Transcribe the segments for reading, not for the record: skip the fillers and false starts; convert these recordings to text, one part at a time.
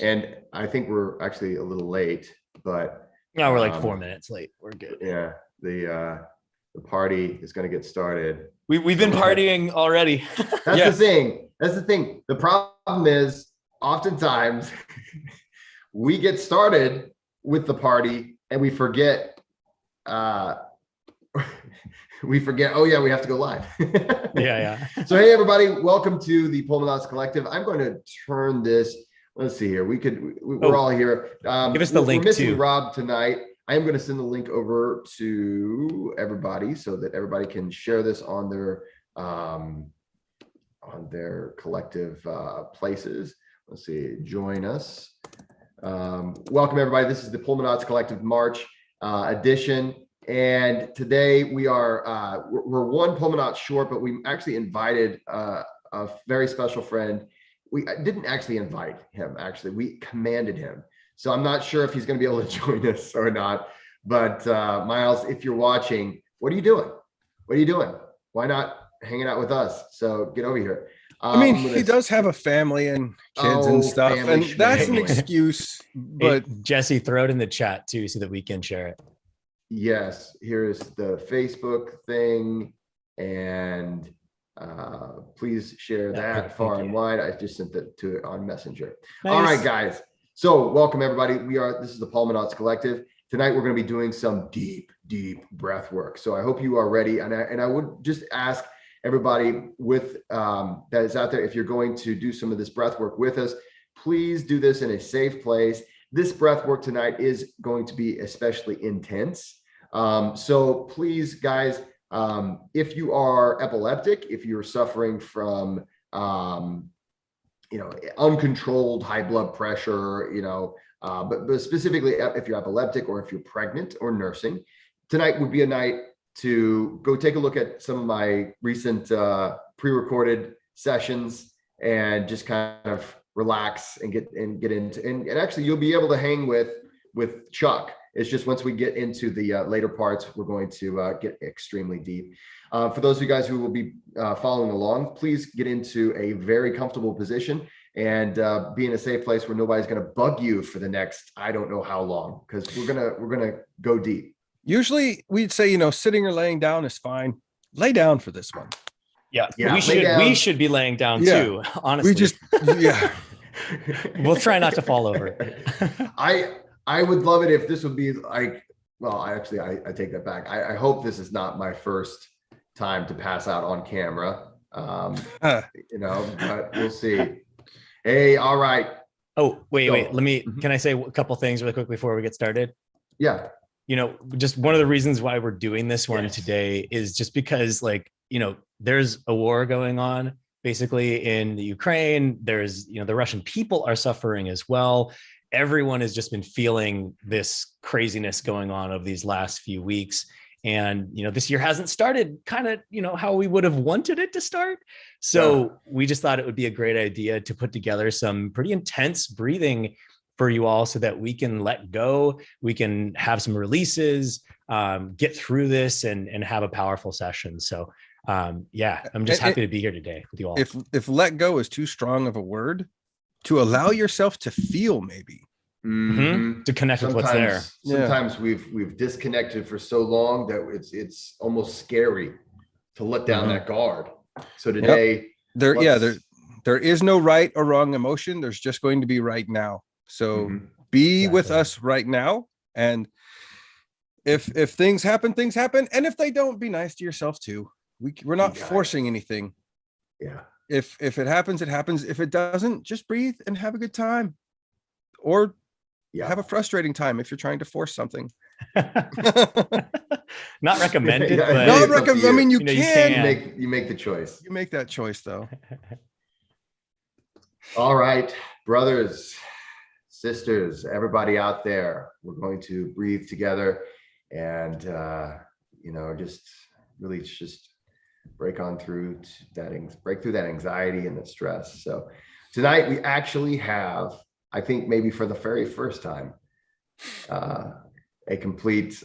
And I think we're actually a little late, but no, we're like 4 minutes late. We're good. Yeah, the party is going to get started. We've been partying already. That's yes. The thing. That's the thing. The problem is oftentimes we get started with the party and we forget. We forget. Oh yeah, we have to go live. yeah. So hey everybody, welcome to the Pulmonauts Collective. I'm going to turn this. Let's see here. We're all here. Give us the link. We're missing too. Rob tonight. I am going to send the link over to everybody so that everybody can share this on their collective places. Let's see. Join us. Welcome everybody. This is the Pulmonauts Collective March edition. And today we are we're one Pulmonaut short, but we actually invited a very special friend. We didn't actually invite him. Actually, we commanded him. So I'm not sure if he's going to be able to join us or not. But Miles, if you're watching, what are you doing? What are you doing? Why not hanging out with us? So get over here. I mean, he does have a family and kids and stuff, and that's an excuse. But hey, Jesse, throw it in the chat too so that we can share it. Yes, here's the Facebook thing, and please share that far and wide. I just sent that to it on Messenger. Nice. All right, guys. So welcome everybody. This is the Pulmonauts Collective. Tonight we're going to be doing some deep breath work. So I hope you are ready. And I would just ask everybody with that is out there, if you're going to do some of this breath work with us, please do this in a safe place. This breath work tonight is going to be especially intense. So please, guys, if you are epileptic, if you're suffering from uncontrolled high blood pressure, but specifically if you're epileptic or if you're pregnant or nursing, tonight would be a night to go take a look at some of my recent pre-recorded sessions and just kind of relax and get into, and actually you'll be able to hang with Chuck. It's just once we get into the later parts, we're going to get extremely deep. For those of you guys who will be following along, please get into a very comfortable position and be in a safe place where nobody's going to bug you for the next, I don't know how long, because we're gonna go deep. Usually we'd say, sitting or laying down is fine. Lay down for this one. Yeah. We should be laying down too. Honestly, we'll try not to fall over. I would love it if this would be like, well, I take that back. I hope this is not my first time to pass out on camera. But we'll see. Hey, all right. Oh, wait. Can I say a couple things really quick before we get started? Yeah. Just one of the reasons why we're doing this one today is just because there's a war going on basically in the Ukraine. There's, the Russian people are suffering as well. Everyone has just been feeling this craziness going on over these last few weeks. And, this year hasn't started kind of, how we would have wanted it to start. So we just thought it would be a great idea to put together some pretty intense breathing for you all so that we can let go. We can have some releases, get through this and have a powerful session. So I'm just happy to be here today with you all. If let go is too strong of a word, to allow yourself to feel, maybe to connect with what's there. Sometimes we've disconnected for so long that it's almost scary to let down that guard. So today, there is no right or wrong emotion. There's just going to be right now. So be with us right now. And if things happen, and if they don't, be nice to yourself too. We're not forcing anything. Yeah. If it happens, it happens. If it doesn't, just breathe and have a good time, or have a frustrating time if you're trying to force something. Not recommended. Not recommended. I mean, you make the choice. You make that choice, though. All right, brothers, sisters, everybody out there, we're going to breathe together and just break through that anxiety and the stress. So tonight we actually have, I think maybe for the very first time, a complete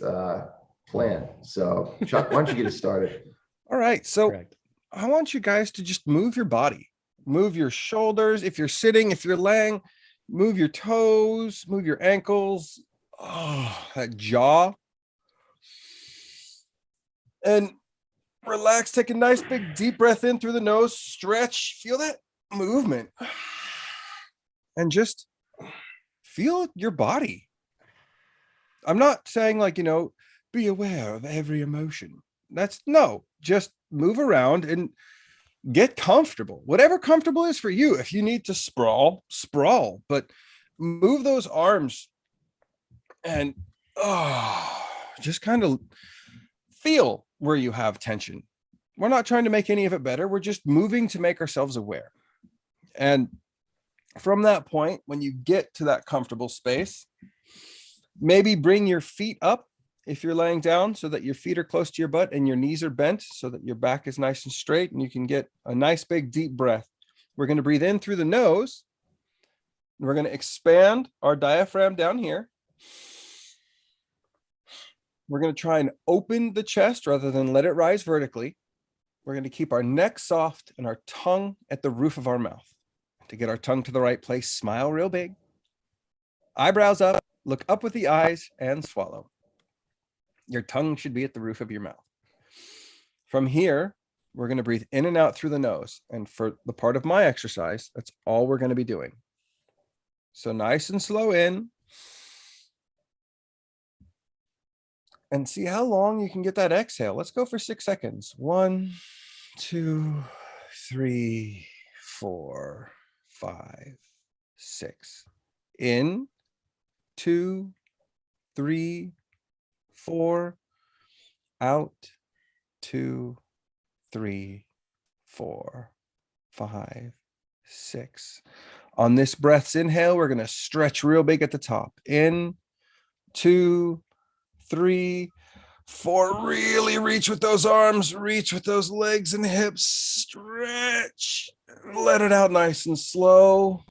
plan. So Chuck, why don't you get us started? All right. So I want you guys to just move your body, move your shoulders. If you're sitting, if you're laying, Move your toes, move your ankles. Oh, that jaw. And relax. Take a nice big deep breath in through the nose. Stretch. Feel that movement. And just feel your body. I'm not saying like, be aware of every emotion. Just move around and get comfortable. Whatever comfortable is for you. If you need to sprawl, but move those arms and just kind of feel where you have tension. We're not trying to make any of it better. We're just moving to make ourselves aware. And from that point, when you get to that comfortable space, maybe bring your feet up if you're laying down so that your feet are close to your butt and your knees are bent so that your back is nice and straight and you can get a nice big deep breath. We're going to breathe in through the nose. We're going to expand our diaphragm down here. We're going to try and open the chest rather than let it rise vertically. We're going to keep our neck soft and our tongue at the roof of our mouth. To get our tongue to the right place, smile real big. Eyebrows up, look up with the eyes and swallow. Your tongue should be at the roof of your mouth. From here, we're going to breathe in and out through the nose. And for the part of my exercise, that's all we're going to be doing. So nice and slow in. And see how long you can get that exhale. Let's go for 6 seconds. 1, 2, 3, 4, 5, 6. In, 2, 3, 4. Out, 2, 3, 4, 5, 6. On this breath's inhale, we're going to stretch real big at the top. In, 2, 3, 4. Really reach with those arms, reach with those legs and hips. Stretch. Let it out nice and slow.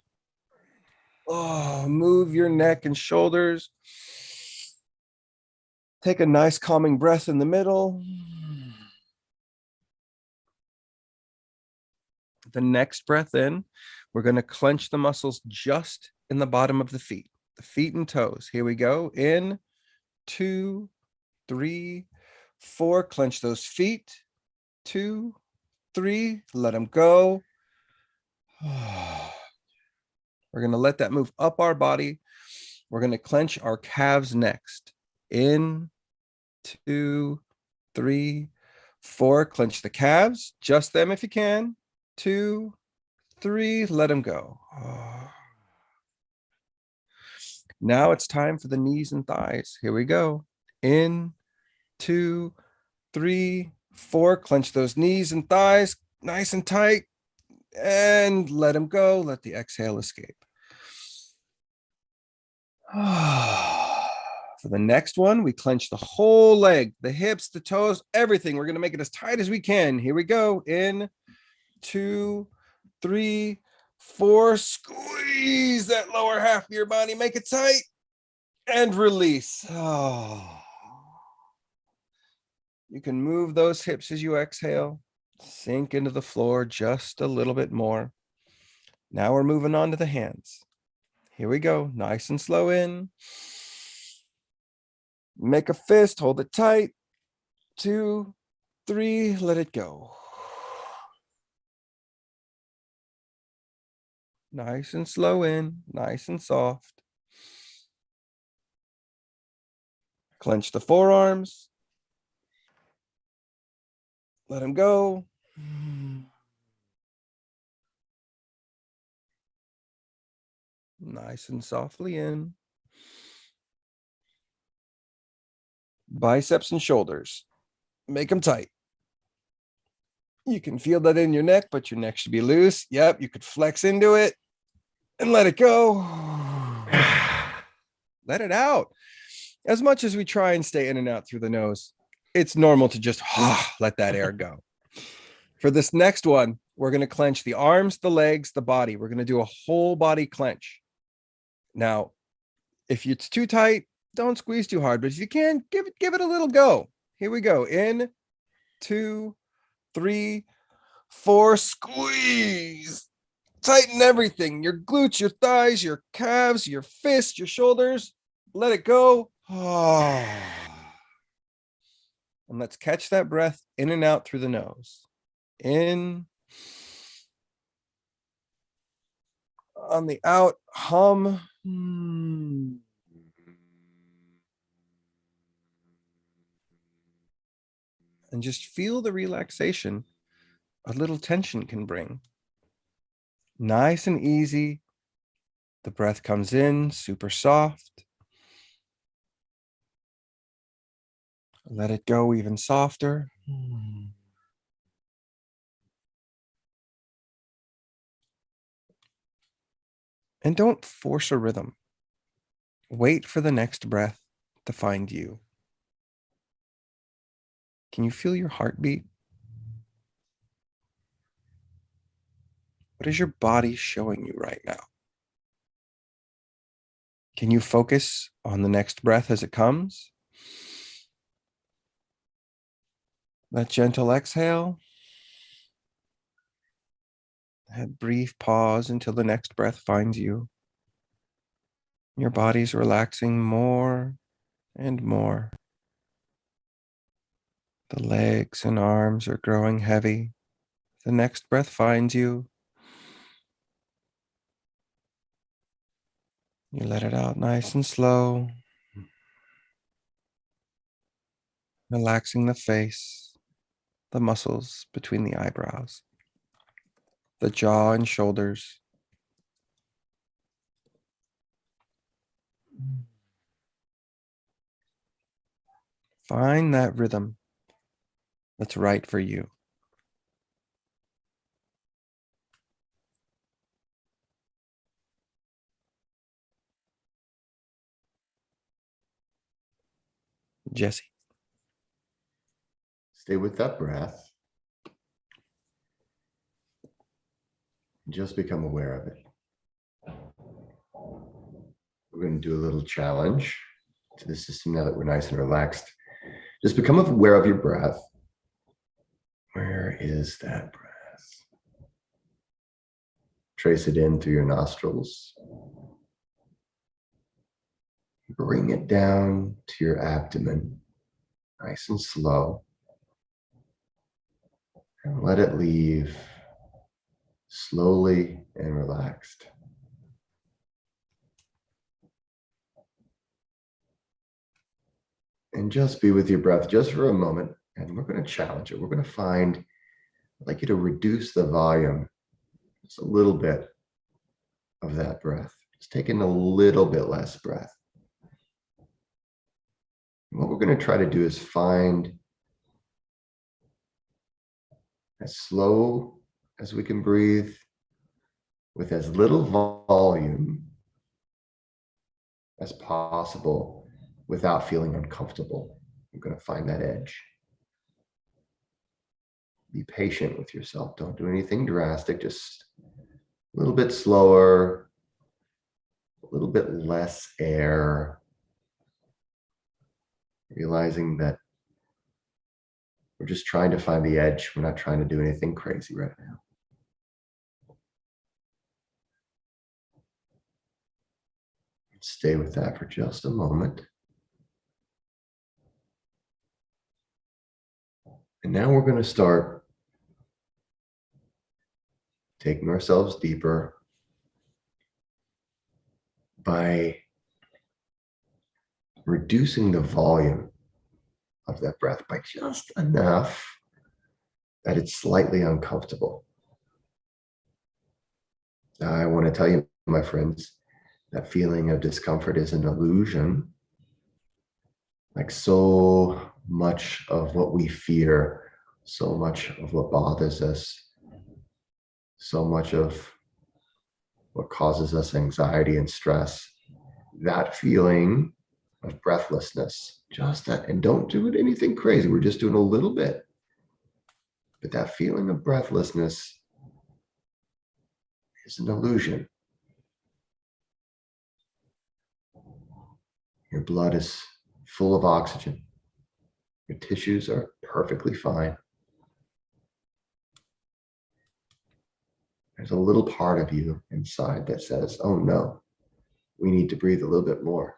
Move your neck and shoulders. Take a nice calming breath in the middle. The next breath in, we're going to clench the muscles just in the bottom of the feet and toes. Here we go. In, 2, 3, 4. Clench those feet. 2, 3. Let them go. We're going to let that move up our body. We're going to clench our calves next. In, 2, 3, 4. Clench the calves. Just them if you can. 2, 3. Let them go. Now it's time for the knees and thighs. Here we go. In, 2, 3, 4. Clench those knees and thighs nice and tight and let them go. Let the exhale escape. For the next one, we clench the whole leg, the hips, the toes, everything. We're going to make it as tight as we can. Here we go. In, 2, 3, 4. Squeeze that lower half of your body. Make it tight and release. You can move those hips as you exhale. Sink into the floor just a little bit more. Now we're moving on to the hands. Here we go. Nice and slow in. Make a fist. Hold it tight. 2, 3. Let it go. Nice and slow in. Nice and soft. Clench the forearms. Let them go. Nice and softly in. Biceps and shoulders. Make them tight. You can feel that in your neck, but your neck should be loose. Yep, you could flex into it and let it go. Let it out. As much as we try and stay in and out through the nose, it's normal to just let that air go. For this next one, we're going to clench the arms, the legs, the body. We're going to do a whole body clench. Now, if it's too tight, don't squeeze too hard, but if you can, give it a little go. Here we go. In, 2, 3, 4. Squeeze. tighten everything, your glutes, your thighs, your calves, your fists, your shoulders. Let it go. And let's catch that breath in and out through the nose. In. On the out, hum. And just feel the relaxation a little tension can bring. Nice and easy. The breath comes in, super soft. Let it go even softer. And don't force a rhythm. Wait for the next breath to find you. Can you feel your heartbeat? What is your body showing you right now? Can you focus on the next breath as it comes? That gentle exhale. That brief pause until the next breath finds you. Your body's relaxing more and more. The legs and arms are growing heavy. The next breath finds you. You let it out nice and slow. Relaxing the face, the muscles between the eyebrows, the jaw and shoulders. Find that rhythm that's right for you. Jesse. Stay with that breath. Just become aware of it. We're going to do a little challenge to the system now that we're nice and relaxed. Just become aware of your breath. Where is that breath? Trace it in through your nostrils. Bring it down to your abdomen, nice and slow. And let it leave slowly and relaxed. And just be with your breath just for a moment. And we're going to challenge it. We're going to find, I'd like you to reduce the volume just a little bit of that breath. Just take in a little bit less breath. And what we're going to try to do is find as slow as we can breathe with as little volume as possible without feeling uncomfortable. You're going to find that edge. Be patient with yourself. Don't do anything drastic. Just a little bit slower, a little bit less air. Realizing that we're just trying to find the edge. We're not trying to do anything crazy right now. Stay with that for just a moment. And now we're going to start taking ourselves deeper by reducing the volume of that breath by just enough that it's slightly uncomfortable. Now, I want to tell you, my friends, that feeling of discomfort is an illusion. Like so much of what we fear, so much of what bothers us, so much of what causes us anxiety and stress, that feeling of breathlessness, just that, and don't do it anything crazy. We're just doing a little bit. But that feeling of breathlessness is an illusion. Your blood is full of oxygen. Your tissues are perfectly fine. there's a little part of you inside that says, oh no, we need to breathe a little bit more.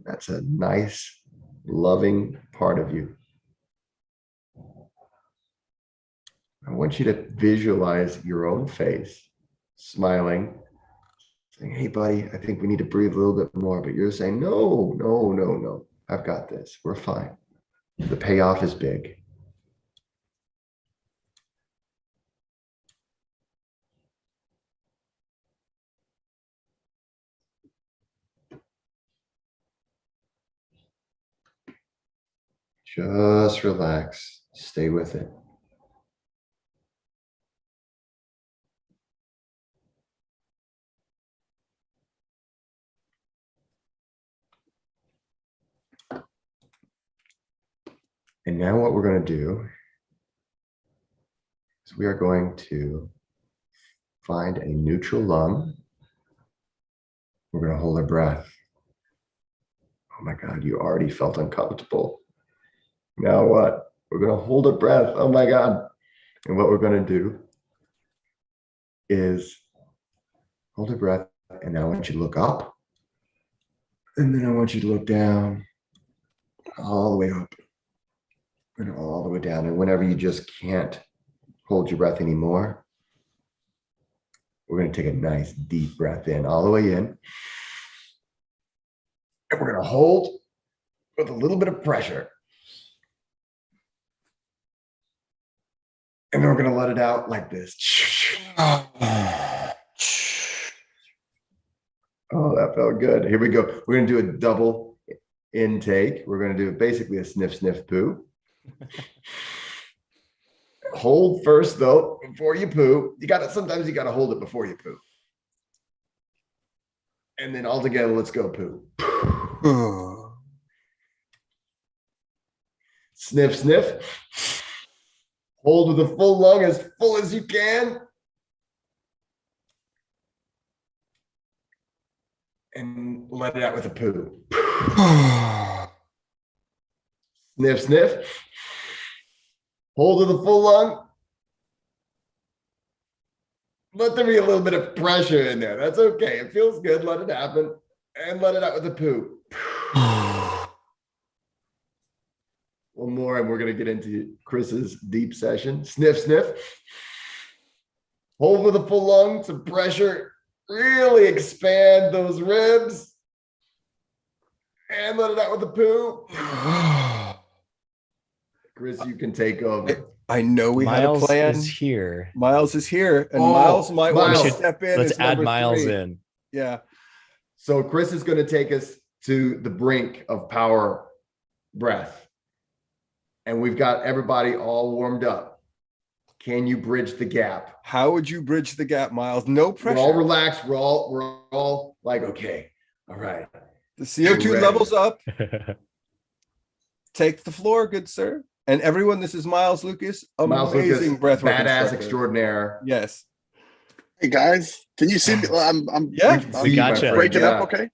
That's a nice, loving part of you. I want you to visualize your own face, smiling, saying, hey, buddy, I think we need to breathe a little bit more. But you're saying, no, no, no, no. I've got this. We're fine. The payoff is big. Just relax. Stay with it. And now what we're going to do is we are going to find a neutral lung. We're going to hold our breath. Oh my God, you already felt uncomfortable. Now what? We're going to hold our breath. Oh my God. And what we're going to do is hold a breath. And now I want you to look up. And then I want you to look down, all the way up, and all the way down. And whenever you just can't hold your breath anymore, we're going to take a nice deep breath in, all the way in. And we're going to hold with a little bit of pressure. And then we're going to let it out like this. Oh, that felt good. Here we go. We're going to do a double intake. We're going to do basically a sniff, sniff, poo. Hold first, though, before you poo. Sometimes you got to hold it before you poo. And then all together, let's go poo. Sniff, sniff. Hold with a full lung, as full as you can. And let it out with a poo. Sniff, sniff. Hold with a full lung. Let there be a little bit of pressure in there. That's okay. It feels good. Let it happen. And let it out with a poo. One more, and we're going to get into Chris's deep session. Sniff, sniff. Hold with a full lung, some pressure. Really expand those ribs. And let it out with a poo. Chris, you can take over. I know we had a plan. Miles is here. Miles is here. And Miles might want to step in. Let's add Miles in. Yeah. So Chris is going to take us to the brink of power breath. And we've got everybody all warmed up. Can you bridge the gap? How would you bridge the gap, Miles? No pressure. We're all relaxed. We're all like, okay, all right. The CO2 levels up. Take the floor, good sir. And everyone, this is Miles Lucas. Amazing breath work badass extraordinaire. Yes. Hey guys, can you see me? We got you. Break it up, okay?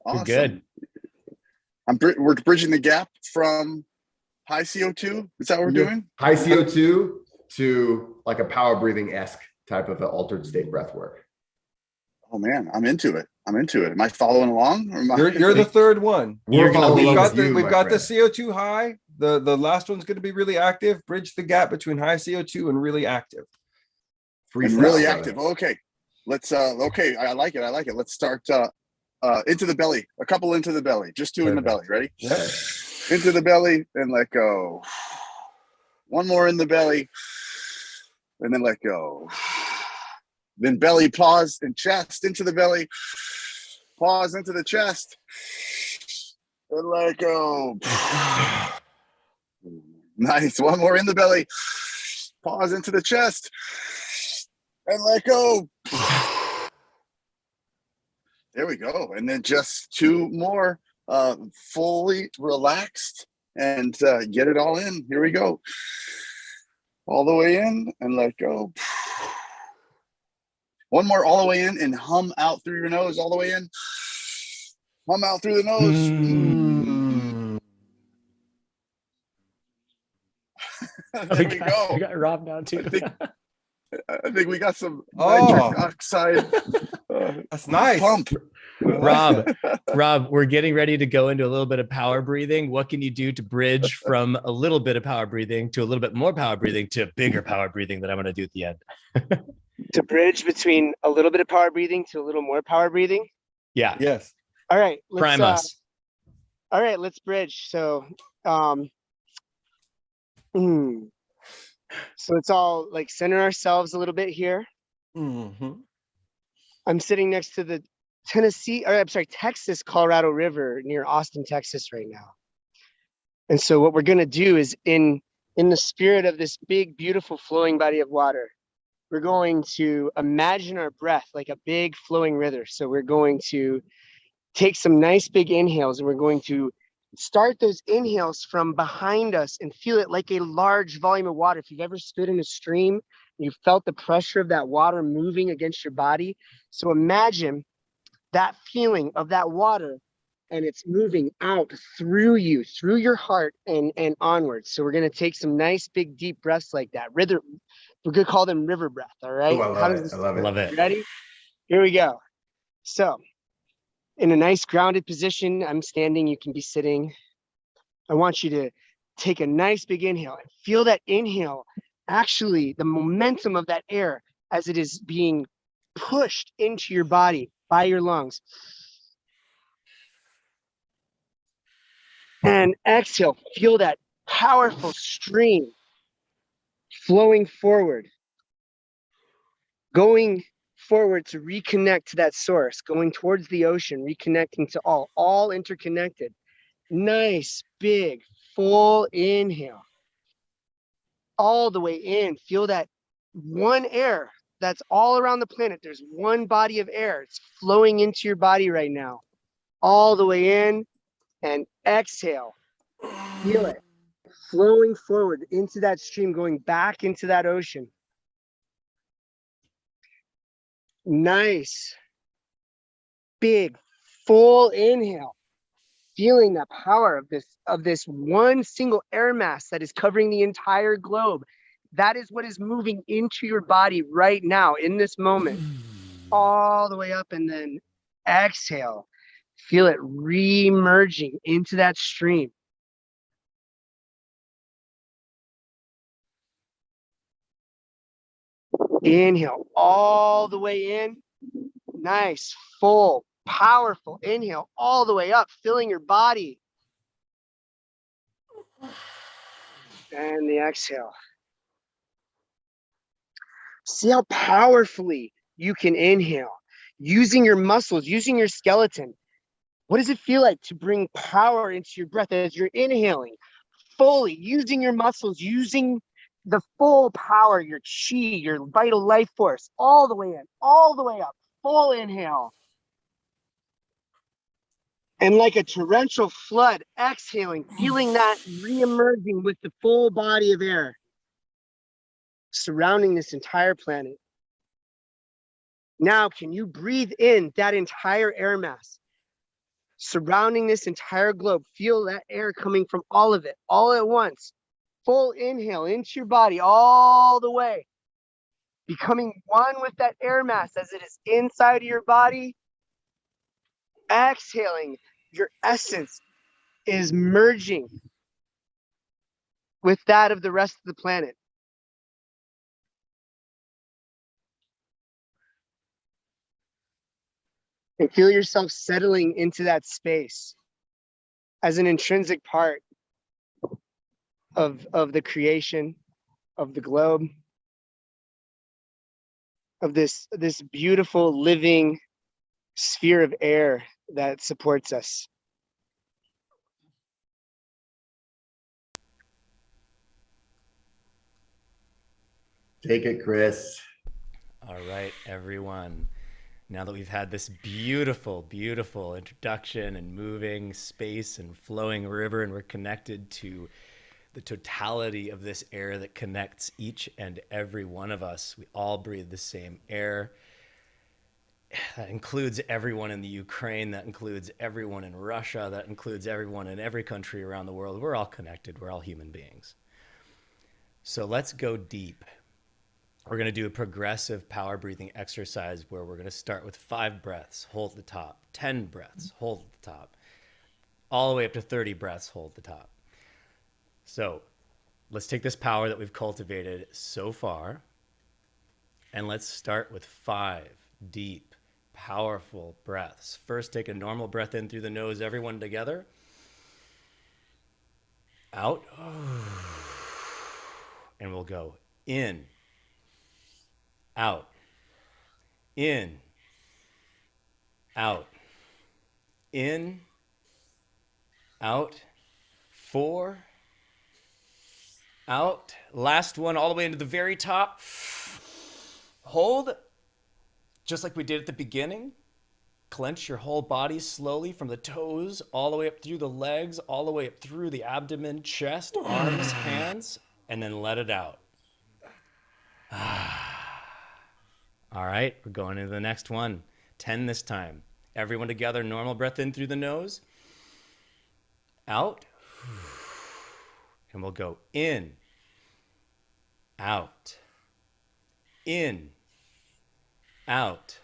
Awesome. You're good. We're bridging the gap from high CO2. Is that what we're doing? High CO2 to like a power breathing-esque type of an altered state breath work. Oh man, I'm into it. Am I following along? Or You're the third one. We've got the CO2 high. The last one's going to be really active. Bridge the gap between high CO2 and really active. Really active. Okay. Let's okay. I like it. Let's start into the belly. A couple into the belly. Just two in the belly. Ready? Yeah. Into the belly and let go. One more in the belly. And then let go. Then belly, pause, and chest into the belly. Pause into the chest. And let go. Nice. One more in the belly. Pause into the chest. And let go. There we go. And then just two more. Fully relaxed and get it all in. Here we go. All the way in and let go. One more all the way in and hum out through your nose all the way in. Hum out through the nose. There we go. We got Rob now too. I think we got some nitric oxide. That's nice. Pump. Rob, we're getting ready to go into a little bit of power breathing. What can you do to bridge from a little bit of power breathing to a little bit more power breathing to bigger power breathing that I'm going to do at the end? To bridge between a little bit of power breathing to a little more power breathing? Yeah. Yes. All right. Prime us. All right, let's bridge. So, so let's all like center ourselves a little bit here. Mm-hmm. I'm sitting next to the Texas, Colorado River near Austin, Texas right now. And so what we're going to do is in the spirit of this big, beautiful flowing body of water, we're going to imagine our breath like a big flowing river. So we're going to take some nice big inhales, and we're going to start those inhales from behind us and feel it like a large volume of water. If you've ever stood in a stream, you felt the pressure of that water moving against your body. So imagine that feeling of that water, and it's moving out through you, through your heart and onwards. So we're going to take some nice big deep breaths like that. We're going to call them river breath. All right. Ooh, I love it. Ready? Here we go. So in a nice grounded position, I'm standing, you can be sitting. I want you to take a nice big inhale and feel that inhale, actually the momentum of that air as it is being pushed into your body by your lungs. And exhale, feel that powerful stream flowing forward, going forward to reconnect to that source, going towards the ocean, reconnecting to all interconnected. Nice, big, full inhale. All the way in, feel that one air that's all around the planet. There's one body of air. It's flowing into your body right now. All the way in, and exhale. Feel it flowing forward into that stream, going back into that ocean. Nice, big, full inhale. Feeling the power of this one single air mass that is covering the entire globe. That is what is moving into your body right now in this moment. All the way up, and then exhale. Feel it re-emerging into that stream. Inhale all the way in. Nice, full, powerful inhale all the way up, filling your body. And the exhale. See how powerfully you can inhale, using your muscles, using your skeleton. What does it feel like to bring power into your breath as you're inhaling, fully using your muscles, using the full power, your chi, your vital life force, all the way in, all the way up, full inhale. And like a torrential flood, exhaling, feeling that re-emerging with the full body of air surrounding this entire planet. Now, can you breathe in that entire air mass surrounding this entire globe? Feel that air coming from all of it, all at once. Full inhale into your body all the way, becoming one with that air mass as it is inside of your body. Exhaling, your essence is merging with that of the rest of the planet. And feel yourself settling into that space as an intrinsic part of the creation of the globe, of this beautiful living sphere of air that supports us. Take it, Chris. All right, everyone. Now that we've had this beautiful, beautiful introduction and moving space and flowing river, and we're connected to the totality of this air that connects each and every one of us. We all breathe the same air. That includes everyone in the Ukraine. That includes everyone in Russia. That includes everyone in every country around the world. We're all connected. We're all human beings. So let's go deep. we're going to do a progressive power breathing exercise where we're going to start with 5 breaths, hold at the top, 10 breaths, hold at the top, all the way up to 30 breaths, hold at the top. So let's take this power that we've cultivated so far, and let's start with 5 deep, powerful breaths. First, take a normal breath in through the nose, everyone together. Out. And we'll go in, out, in, out, in, out, 4, out. Last one, all the way into the very top. Hold, just like we did at the beginning. Clench your whole body slowly from the toes, all the way up through the legs, all the way up through the abdomen, chest, arms, hands, and then let it out. All right, we're going into the next one. 10 this time. Everyone together, normal breath in through the nose. Out. And we'll go in, out, in, out,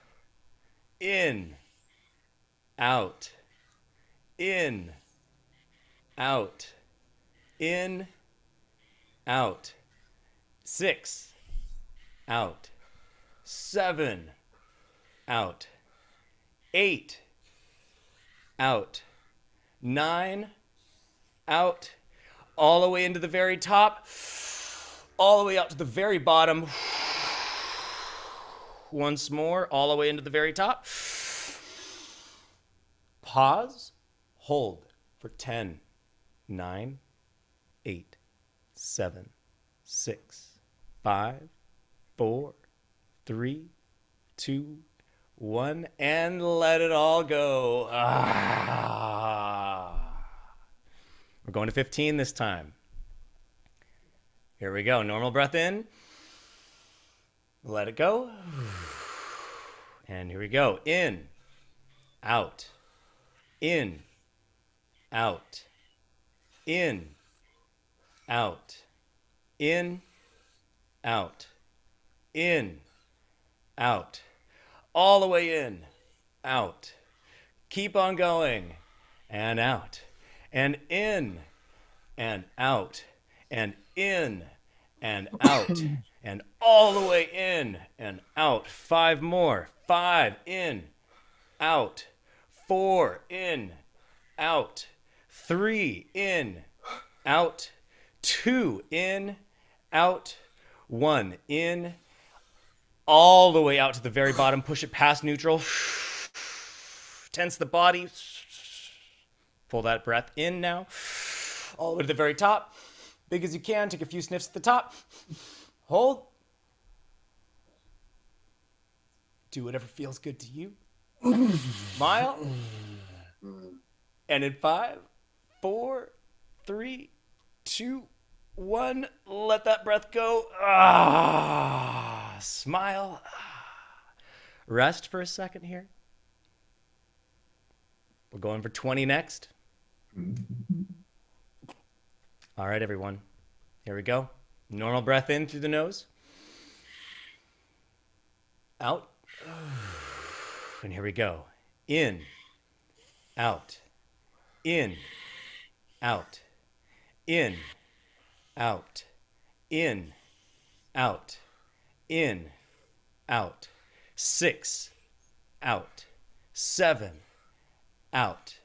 in, out, in, out, in, out. 6, out, 7, out, 8, out, 9, out, all the way into the very top, all the way out to the very bottom. Once more, all the way into the very top. Pause, hold for 10, 9, 8, 7, 6, 5, 4, 3, 2, 1, and let it all go. We're going to 15 this time. Here we go. Normal breath in. Let it go. And here we go. In, out, in, out, in, out, in, out, in, out, all the way in, out. Keep on going, and out, and in, and out, and in, and out, and all the way in, and out. 5 more. 5, in, out, 4, in, out, 3, in, out, 2, in, out, 1, in, all the way out to the very bottom. Push it past neutral. Tense the body. Pull that breath in now. All the way to the very top. Big as you can. Take a few sniffs at the top. Hold. Do whatever feels good to you. Smile. And in 5, 4, 3, 2, 1, let that breath go. Smile. Rest for a second here. We're going for 20 next. All right, everyone. Here we go. Normal breath in through the nose. Out. And here we go. In, out, in, out, in, out, in, out, in, out. 6, out, 7, out,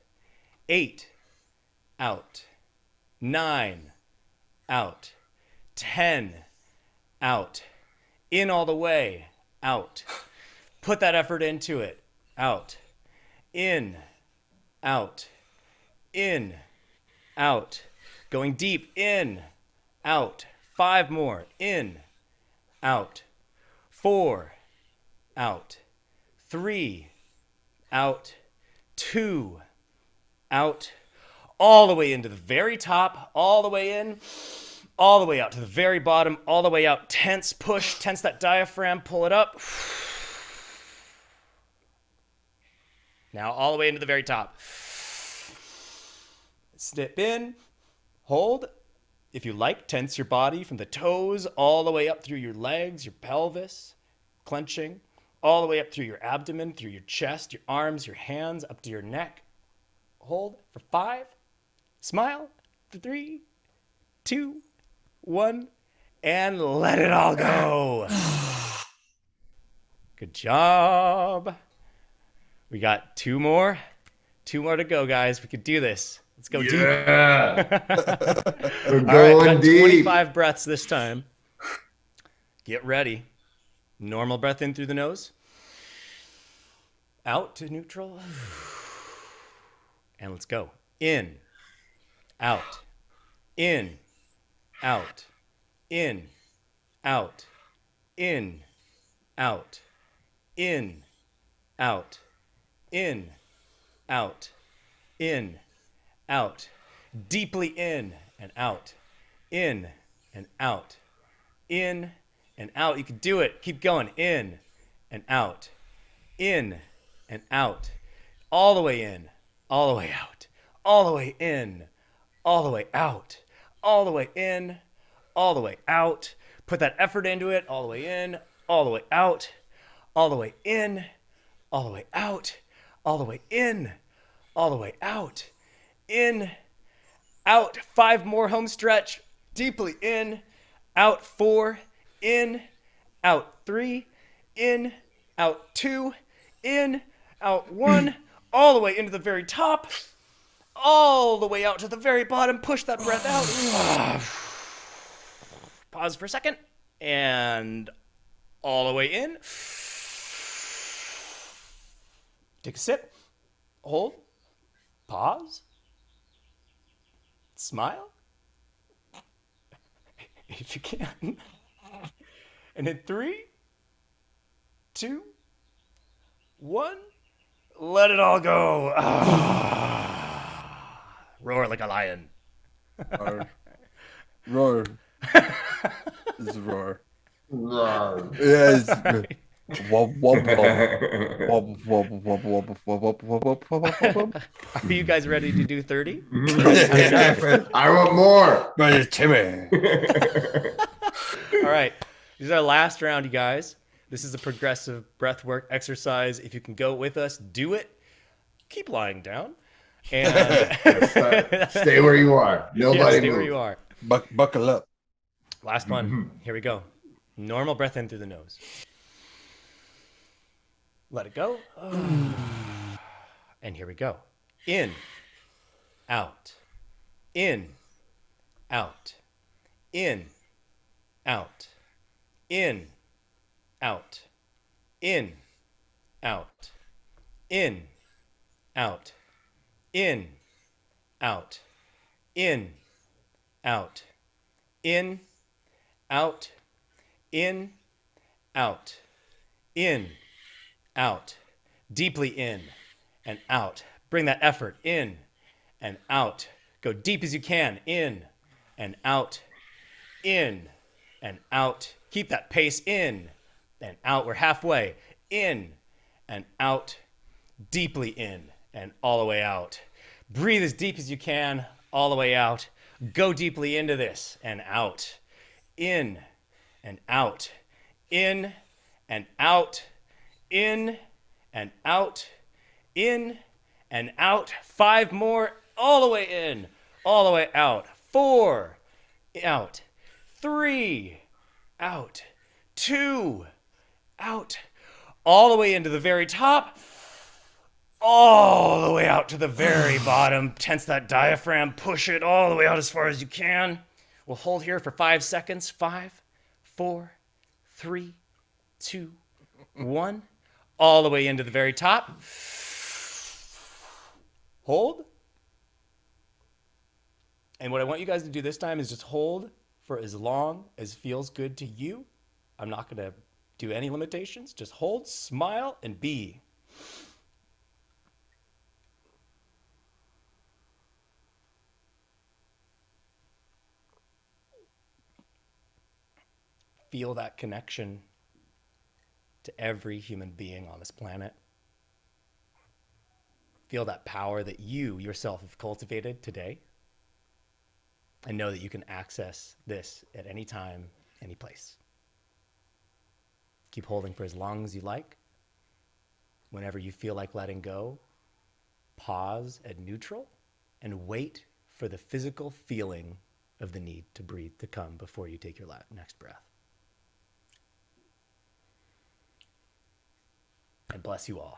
8, out, 9, out, 10, out, in all the way, out. Put that effort into it. Out, in, out, in, out. Going deep, in, out. 5 more, in, out. 4, out. 3, out. 2, out. All the way into the very top, all the way in, all the way out to the very bottom, all the way out. Tense, push, tense that diaphragm, pull it up. Now all the way into the very top. Snip in, hold, If you like, tense your body from the toes all the way up through your legs, your pelvis, clenching, all the way up through your abdomen, through your chest, your arms, your hands, up to your neck. Hold for 5. Smile for 3, 2, 1, and let it all go. Good job. We got 2 more. 2 more to go, guys. We could do this. Let's go deep. We're All right, going got deep. 25 breaths this time. Get ready. Normal breath in through the nose. Out to neutral. And let's go. In, out, in, out, in, out, in, out, in, out, in, out, in, out, deeply in and out, in and out, in and out. You can do it. Keep going. In and out, in and out, all the way in, all the way out, all the way in, all the way out, all the way in, all the way out. Put that effort into it, all the way in, all the way out, all the way in, all the way out, all the way in, all the way out, in, out. 5 more, home stretch. Deeply in, out. 4, in, out. 3, in, out. 2, in, out. 1, all the way into the very top, all the way out to the very bottom. Push that breath out. Pause for a second, and all the way in. Take a sip. Hold. Pause. Smile. If you can. And in 3, 2, 1, let it all go. Roar like a lion. Roar. This is roar. Roar. Yes. Right. Wub, wub, wub. Wub, wub, wub, wub, wub, wub, wub, wub, wub, wub. Are you guys ready to do 30? I want more. Brother Timmy. All right. This is our last round, you guys. This is a progressive breathwork exercise. If you can go with us, do it. Keep lying down. And Stay where you are. Nobody stay move. where you are. Buckle up. Last one. Here we go. Normal breath in through the nose. Let it go. And here we go. In, out, in, out, in, out, in, out, in, out, in, out, in, out, in, out, in, out, in, out, in, out, deeply in and out. Bring that effort in and out. Go deep as you can, in and out, in and out. Keep that pace in and out. We're halfway. In and out, deeply in and all the way out. Breathe as deep as you can, all the way out. Go deeply into this and out. In and out. In and out. In and out. In and out. 5 more. All the way in. All the way out. 4. Out. 3. Out. 2. Out. All the way into the very top. All the way out to the very bottom. Tense that diaphragm. Push it all the way out as far as you can. We'll hold here for 5 seconds. 5, 4, 3, 2, 1. All the way into the very top. Hold. And what I want you guys to do this time is just hold for as long as feels good to you. I'm not going to do any limitations. Just hold, smile, and be. Feel that connection to every human being on this planet. Feel that power that you yourself have cultivated today. and know that you can access this at any time, any place. Keep holding for as long as you like. Whenever you feel like letting go, pause at neutral and wait for the physical feeling of the need to breathe to come before you take your next breath. And bless you all.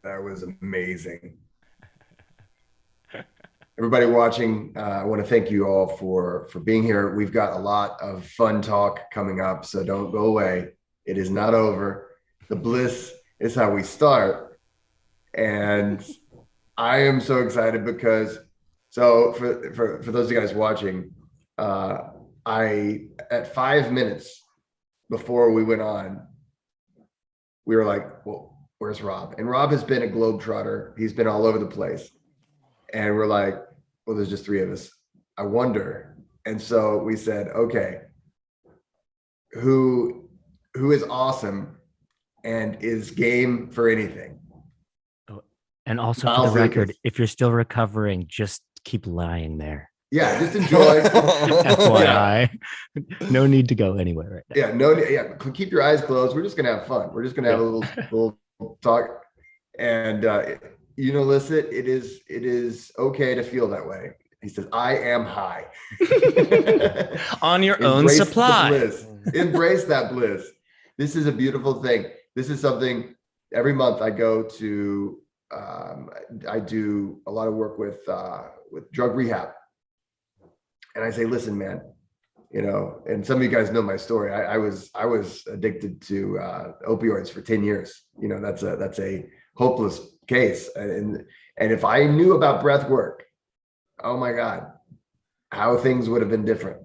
That was amazing. Everybody watching, I want to thank you all for being here. We've got a lot of fun talk coming up, so don't go away. It is not over. The bliss is how we start. And I am so excited because, so for those of you guys watching, at 5 minutes before we went on, we were like, well, where's Rob? And Rob has been a globetrotter. He's been all over the place. And we're like, well, there's just 3 of us. I wonder. And so we said, okay, who is awesome and is game for anything? Oh, and also for the record, if you're still recovering, just keep lying there. Yeah, just enjoy. FYI, no need to go anywhere right now. Yeah, keep your eyes closed. We're just gonna have fun. We're just gonna have a little talk. And you know, listen, it is okay to feel that way. He says, I am high. On your own supply. Embrace that bliss. This is a beautiful thing. This is something every month I go to, I do a lot of work with drug rehab. And I say, listen, man, you know, and some of you guys know my story. I was addicted to opioids for 10 years. You know, that's a hopeless case. And if I knew about breath work, oh my God, how things would have been different.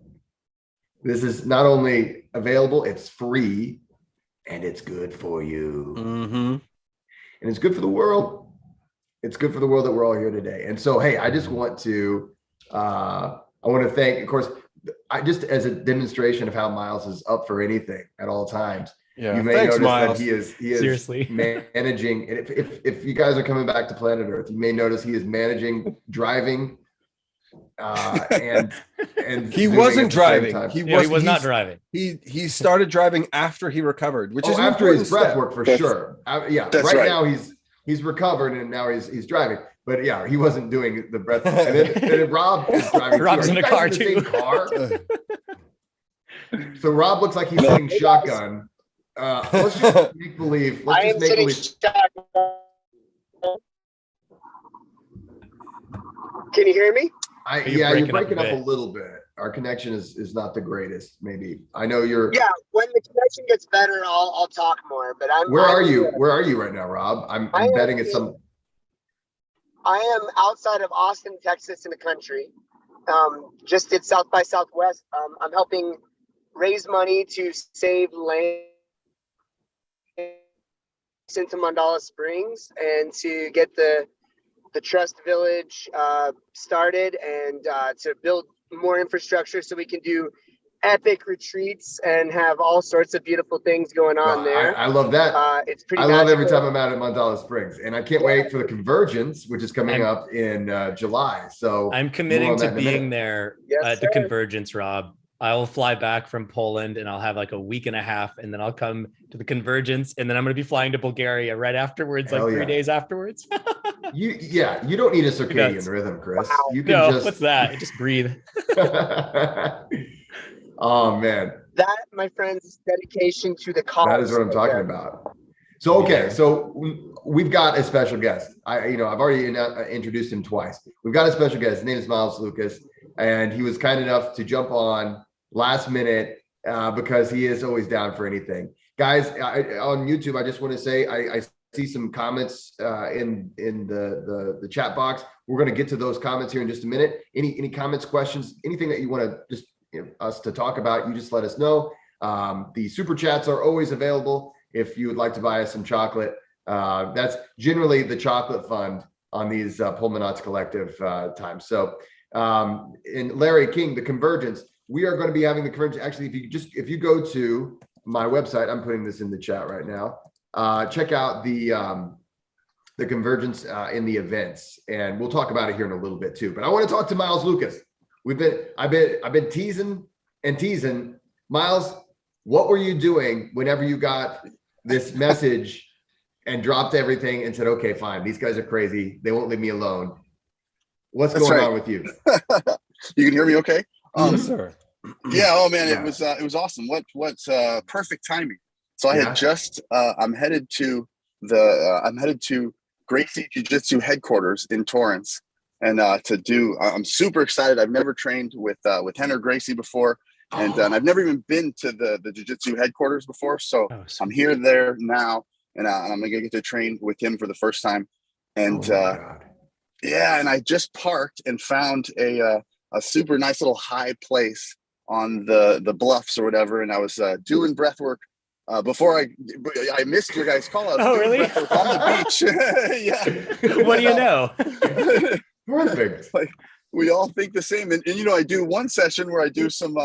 This is not only available, it's free, and it's good for you. Mm-hmm. And it's good for the world. It's good for the world that we're all here today. And so, hey, I just want to, I want to thank, of course, I just as a demonstration of how Miles is up for anything at all times. Yeah, you may thanks, notice Miles. that he is Seriously managing. And if you guys are coming back to planet Earth, you may notice he is managing, driving, and he wasn't driving. He was not driving. He started driving after he recovered, which is after his breath work for sure. Yeah, that's right right. now he's recovered and now he's driving. But yeah, he wasn't doing the breath. And then Rob is driving. Rob's in a car too. Car? So Rob looks like he's sitting shotgun. Let's just make believe. I am sitting shotgun. Can you hear me? You're breaking up a little bit. Our connection is not the greatest. Maybe I know you're. Yeah, when the connection gets better, I'll talk more. But Where are you right now, Rob? I'm betting it's some. I am outside of Austin, Texas, in the country. Just at South by Southwest. I'm helping raise money to save land into Mandala Springs and to get the Trust Village started and to build more infrastructure so we can do epic retreats and have all sorts of beautiful things going on there. I love that. It's pretty I magical. love every time I'm out at Mandala Springs, and I can't wait for the Convergence, which is coming up in July. So I'm committing to being there at the Convergence, Rob. I will fly back from Poland and I'll have like a week and a half, and then I'll come to the Convergence, and then I'm going to be flying to Bulgaria right afterwards, like 3 days afterwards. You don't need a circadian rhythm, Chris. Wow. You can just what's that? Just breathe. Oh man, that, my friends, is dedication to the cause. that is what I'm talking about. So okay, so we've got a special guest. I've already introduced him twice. We've got a special guest. His name is Miles Lucas, and he was kind enough to jump on last minute because he is always down for anything. Guys, on YouTube, I just want to say I see some comments in the chat box. We're going to get to those comments here in just a minute. Any comments, questions, anything that you want to just us to talk about, you just let us know. The super chats are always available if you would like to buy us some chocolate. That's generally the chocolate fund on these Pulmonauts Collective times. So in Larry King, the Convergence, we are going to be having the Convergence. Actually, if you go to my website, I'm putting this in the chat right now. Check out the the convergence in the events, and we'll talk about it here in a little bit too. But I want to talk to Miles Lucas. I've been teasing and teasing. Miles, what were you doing whenever you got this message and dropped everything and said, okay, fine, these guys are crazy, they won't leave me alone? What's going on with you? You can hear me okay? Yes, sir. Yeah, oh man, it was awesome. What perfect timing. So I had just I'm headed to Gracie Jiu-Jitsu headquarters in Torrance, and I'm super excited. I've never trained with Henner Gracie before, and I've never even been to the Jiu-Jitsu headquarters before. So I'm here there now, and I'm gonna get to train with him for the first time. And and I just parked and found a super nice little high place on the bluffs or whatever, and I was doing breath work. Before I missed your guys' call. I was doing breath work on the beach. What do you know? Perfect. Like, we all think the same, and I do one session where I do some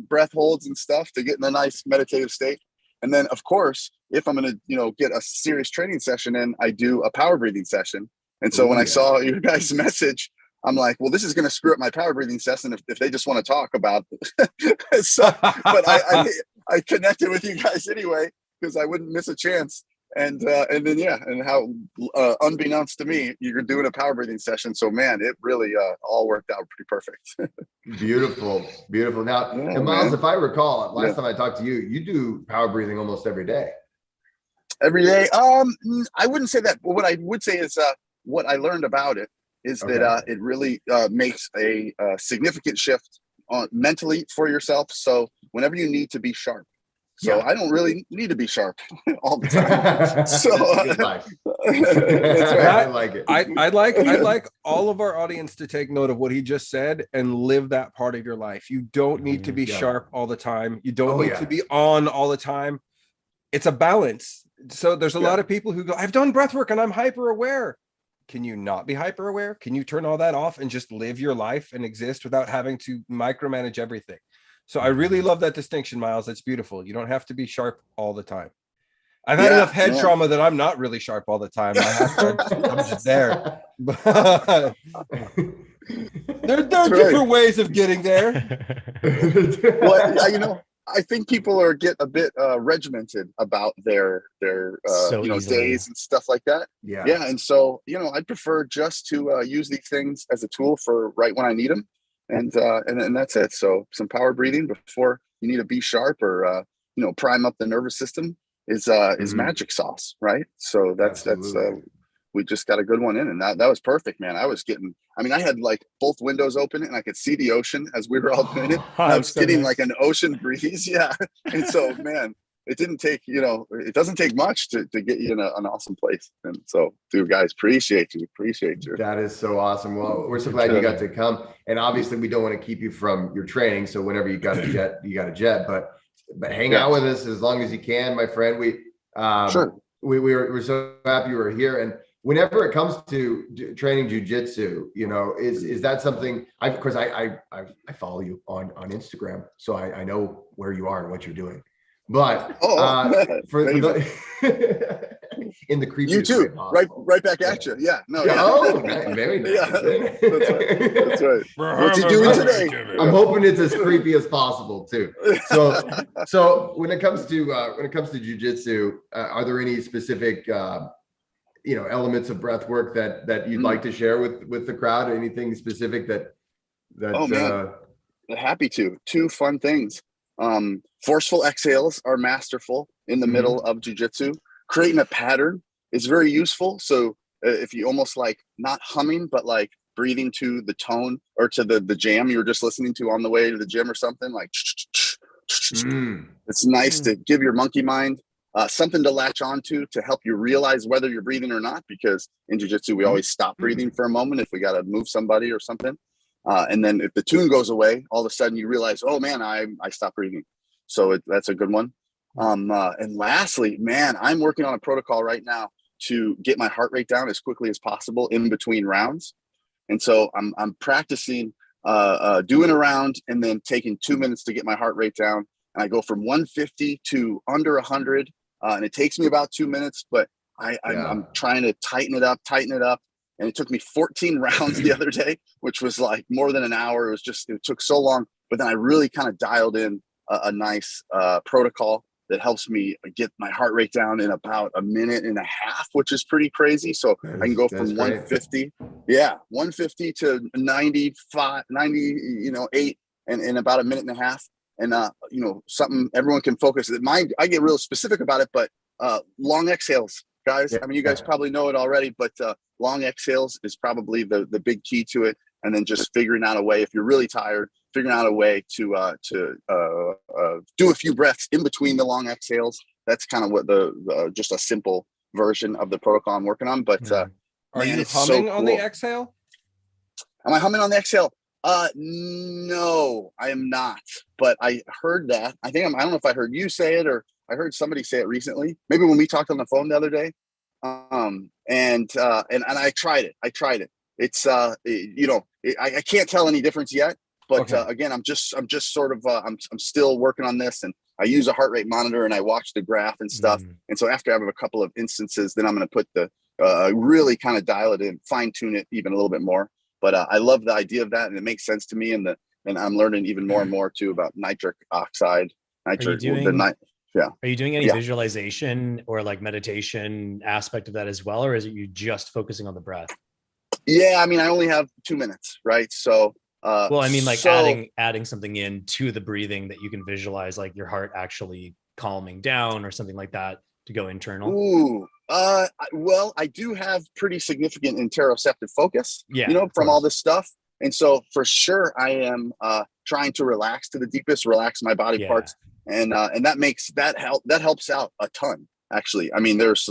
breath holds and stuff to get in a nice meditative state, and then of course, if I'm gonna get a serious training session in, I do a power breathing session. And so when I saw your guys' message, I'm like, well, this is going to screw up my power breathing session if they just want to talk about it. So, but I connected with you guys anyway because I wouldn't miss a chance. And then how unbeknownst to me, you're doing a power breathing session. So man, it really all worked out pretty perfect. Beautiful. Now, and Miles, if I recall, last time I talked to you, you do power breathing almost every day. Every day? I wouldn't say that. What I would say is what I learned about it is that it really makes a significant shift mentally for yourself. So whenever you need to be sharp, I don't really need to be sharp all the time. So that's right. I like it. I'd like all of our audience to take note of what he just said and live that part of your life. You don't need to be sharp all the time. You don't need to be on all the time. It's a balance. So there's a lot of people who go, I've done breath work and I'm hyper aware. Can you not be hyper aware? Can you turn all that off and just live your life and exist without having to micromanage everything? So I really love that distinction, Miles. That's beautiful. You don't have to be sharp all the time. I've had enough head trauma that I'm not really sharp all the time. I'm just there. There are different ways of getting there. Well, I think people get a bit regimented about their days and stuff like that. Yeah. And so, I'd prefer just to use these things as a tool for right when I need them. And that's it. So some power breathing before you need to be sharp or, prime up the nervous system is magic sauce. Right. So that's we just got a good one in, and that was perfect, man. I had like both windows open and I could see the ocean as we were all doing it. I was getting like an ocean breeze. Yeah. And so, man, it didn't take, it doesn't take much to get you in an awesome place. And so, dude, guys, appreciate you. That is so awesome. Well, we're so glad you got to come. And obviously we don't want to keep you from your training. So whenever you got a jet, but hang out with us as long as you can, my friend. We're so happy you were here. And whenever it comes to training jiu-jitsu, is that something I follow you on Instagram, so I know where you are and what you're doing. But in the creepy, you too, right back at you. Yeah, no, yeah. Oh, very nice. Yeah, that's right. What's he doing today? I'm hoping it's as creepy as possible too. So when it comes to jiu-jitsu, are there any specific elements of breath work that you'd like to share with the crowd? Anything specific that happy to. Two fun things. Forceful exhales are masterful in the middle of jiu-jitsu. Creating a pattern is very useful. So if you almost like not humming, but like breathing to the tone or to the jam you were just listening to on the way to the gym or something, like it's nice to give your monkey mind something to latch onto to help you realize whether you're breathing or not, because in jiu-jitsu we always stop breathing for a moment if we got to move somebody or something, and then if the tune goes away, all of a sudden you realize, oh man, I stopped breathing. So that's a good one. And lastly, man, I'm working on a protocol right now to get my heart rate down as quickly as possible in between rounds. And so I'm practicing doing a round and then taking 2 minutes to get my heart rate down. And I go from 150 to under 100. And it takes me about 2 minutes, but I'm trying to tighten it up. And it took me 14 rounds the other day, which was like more than an hour. It took so long. But then I really kind of dialed in a nice protocol that helps me get my heart rate down in about a minute and a half, which is pretty crazy. So I can go from 150, 150 to 95, 98 in about a minute and a half. And, something everyone can focus. I get real specific about it, but long exhales, guys. I mean, you guys probably know it already, but long exhales is probably the big key to it. And then just figuring out a way, if you're really tired, figuring out a way to do a few breaths in between the long exhales. That's kind of what the just a simple version of the protocol I'm working on. But are you humming on the exhale? Am I humming on the exhale? No, I am not. But I heard that. I don't know if I heard you say it or I heard somebody say it recently. Maybe when we talked on the phone the other day. And I tried it. It's I can't tell any difference yet. But again, I'm just sort of I'm still working on this, and I use a heart rate monitor and I watch the graph and stuff. And so after I have a couple of instances, then I'm going to put the really kind of dial it in, fine tune it even a little bit more. But I love the idea of that, and it makes sense to me. And I'm learning even more and more too about nitric oxide. Are you doing any visualization or like meditation aspect of that as well, or is it you just focusing on the breath? Yeah, I mean, I only have 2 minutes, right? So well, I mean, like adding something in to the breathing that you can visualize, like your heart actually calming down or something like that to go internal. Ooh, well, I do have pretty significant interoceptive focus, from all this stuff. And so for sure, I am trying to relax to the deepest, relax my body parts. And that helps out a ton, actually. I mean, there's,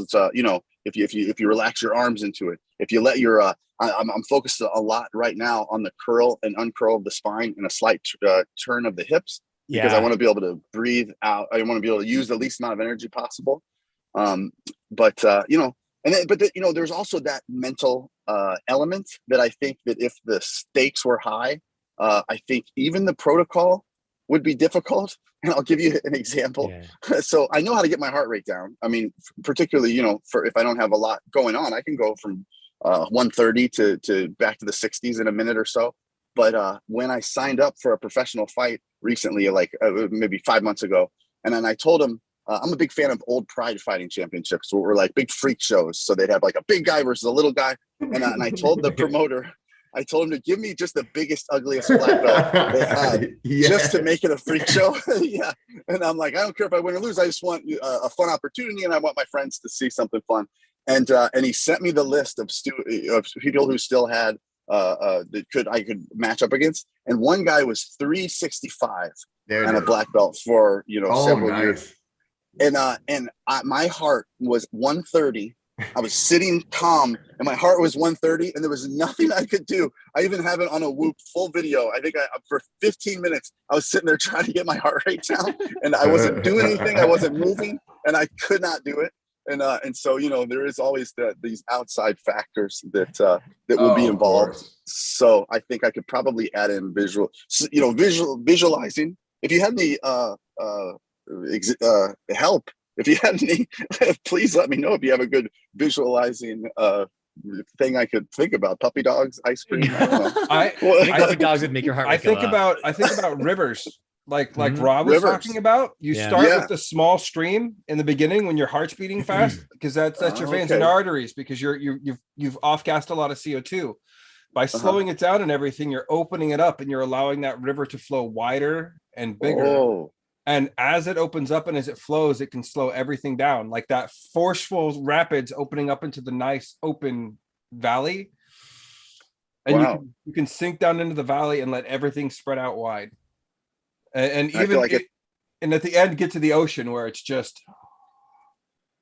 if you relax your arms into it, if you let your, I'm focused a lot right now on the curl and uncurl of the spine and a slight turn of the hips, because I want to be able to breathe out. I want to be able to use the least amount of energy possible. But there's also that mental element that I think that if the stakes were high, I think even the protocol would be difficult. And I'll give you an example. So I know how to get my heart rate down. I mean, particularly, for if I don't have a lot going on, I can go from 130 to back to the 60s in a minute or so. But when I signed up for a professional fight recently, like maybe 5 months ago, and then I told him, I'm a big fan of old Pride fighting championships, where we're like big freak shows. So they'd have like a big guy versus a little guy. And I told the promoter, I told him to give me just the biggest, ugliest black belt they had, just to make it a freak show. And I'm like, I don't care if I win or lose. I just want a fun opportunity, and I want my friends to see something fun. And he sent me the list of people who still had that I could match up against. And one guy was 365 and a black belt for several years. And my heart was 130. I was sitting calm, and my heart was 130, and there was nothing I could do. I even have it on a Whoop full video. I think for 15 minutes, I was sitting there trying to get my heart rate down, and I wasn't doing anything. I wasn't moving, and I could not do it. And so there is always these outside factors that will be involved. So I think I could probably add in visualizing. If you had any help. If you have any, please let me know if you have a good visualizing thing I could think about. Puppy dogs, ice cream. I think puppy dogs would make your heart rate go up. I think about rivers, like Rob was talking about. You start with the small stream in the beginning when your heart's beating fast, because that's your veins and arteries, because you've off-gassed a lot of CO2. By slowing it down and everything, you're opening it up and you're allowing that river to flow wider and bigger. And as it opens up and as it flows, it can slow everything down, like that forceful rapids opening up into the nice open valley. And you can sink down into the valley and let everything spread out wide. And even and at the end, get to the ocean where it's just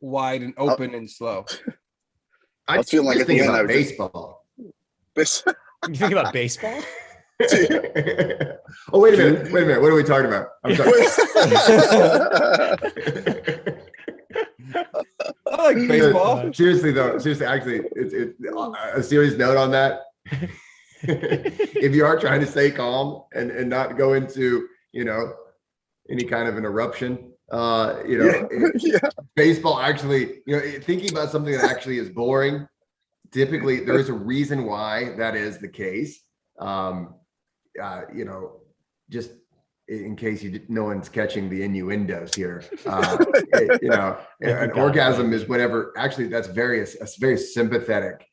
wide and open and slow. I was feeling like I think about baseball. You think about baseball? Oh, wait a minute. What are we talking about? I'm sorry. I like baseball. Seriously, actually, it's a serious note on that. If you are trying to stay calm and not go into, any kind of an eruption, Baseball actually, thinking about something that actually is boring, typically there is a reason why that is the case. Just in case no one's catching the innuendos here, an orgasm is whenever, actually that's a very sympathetic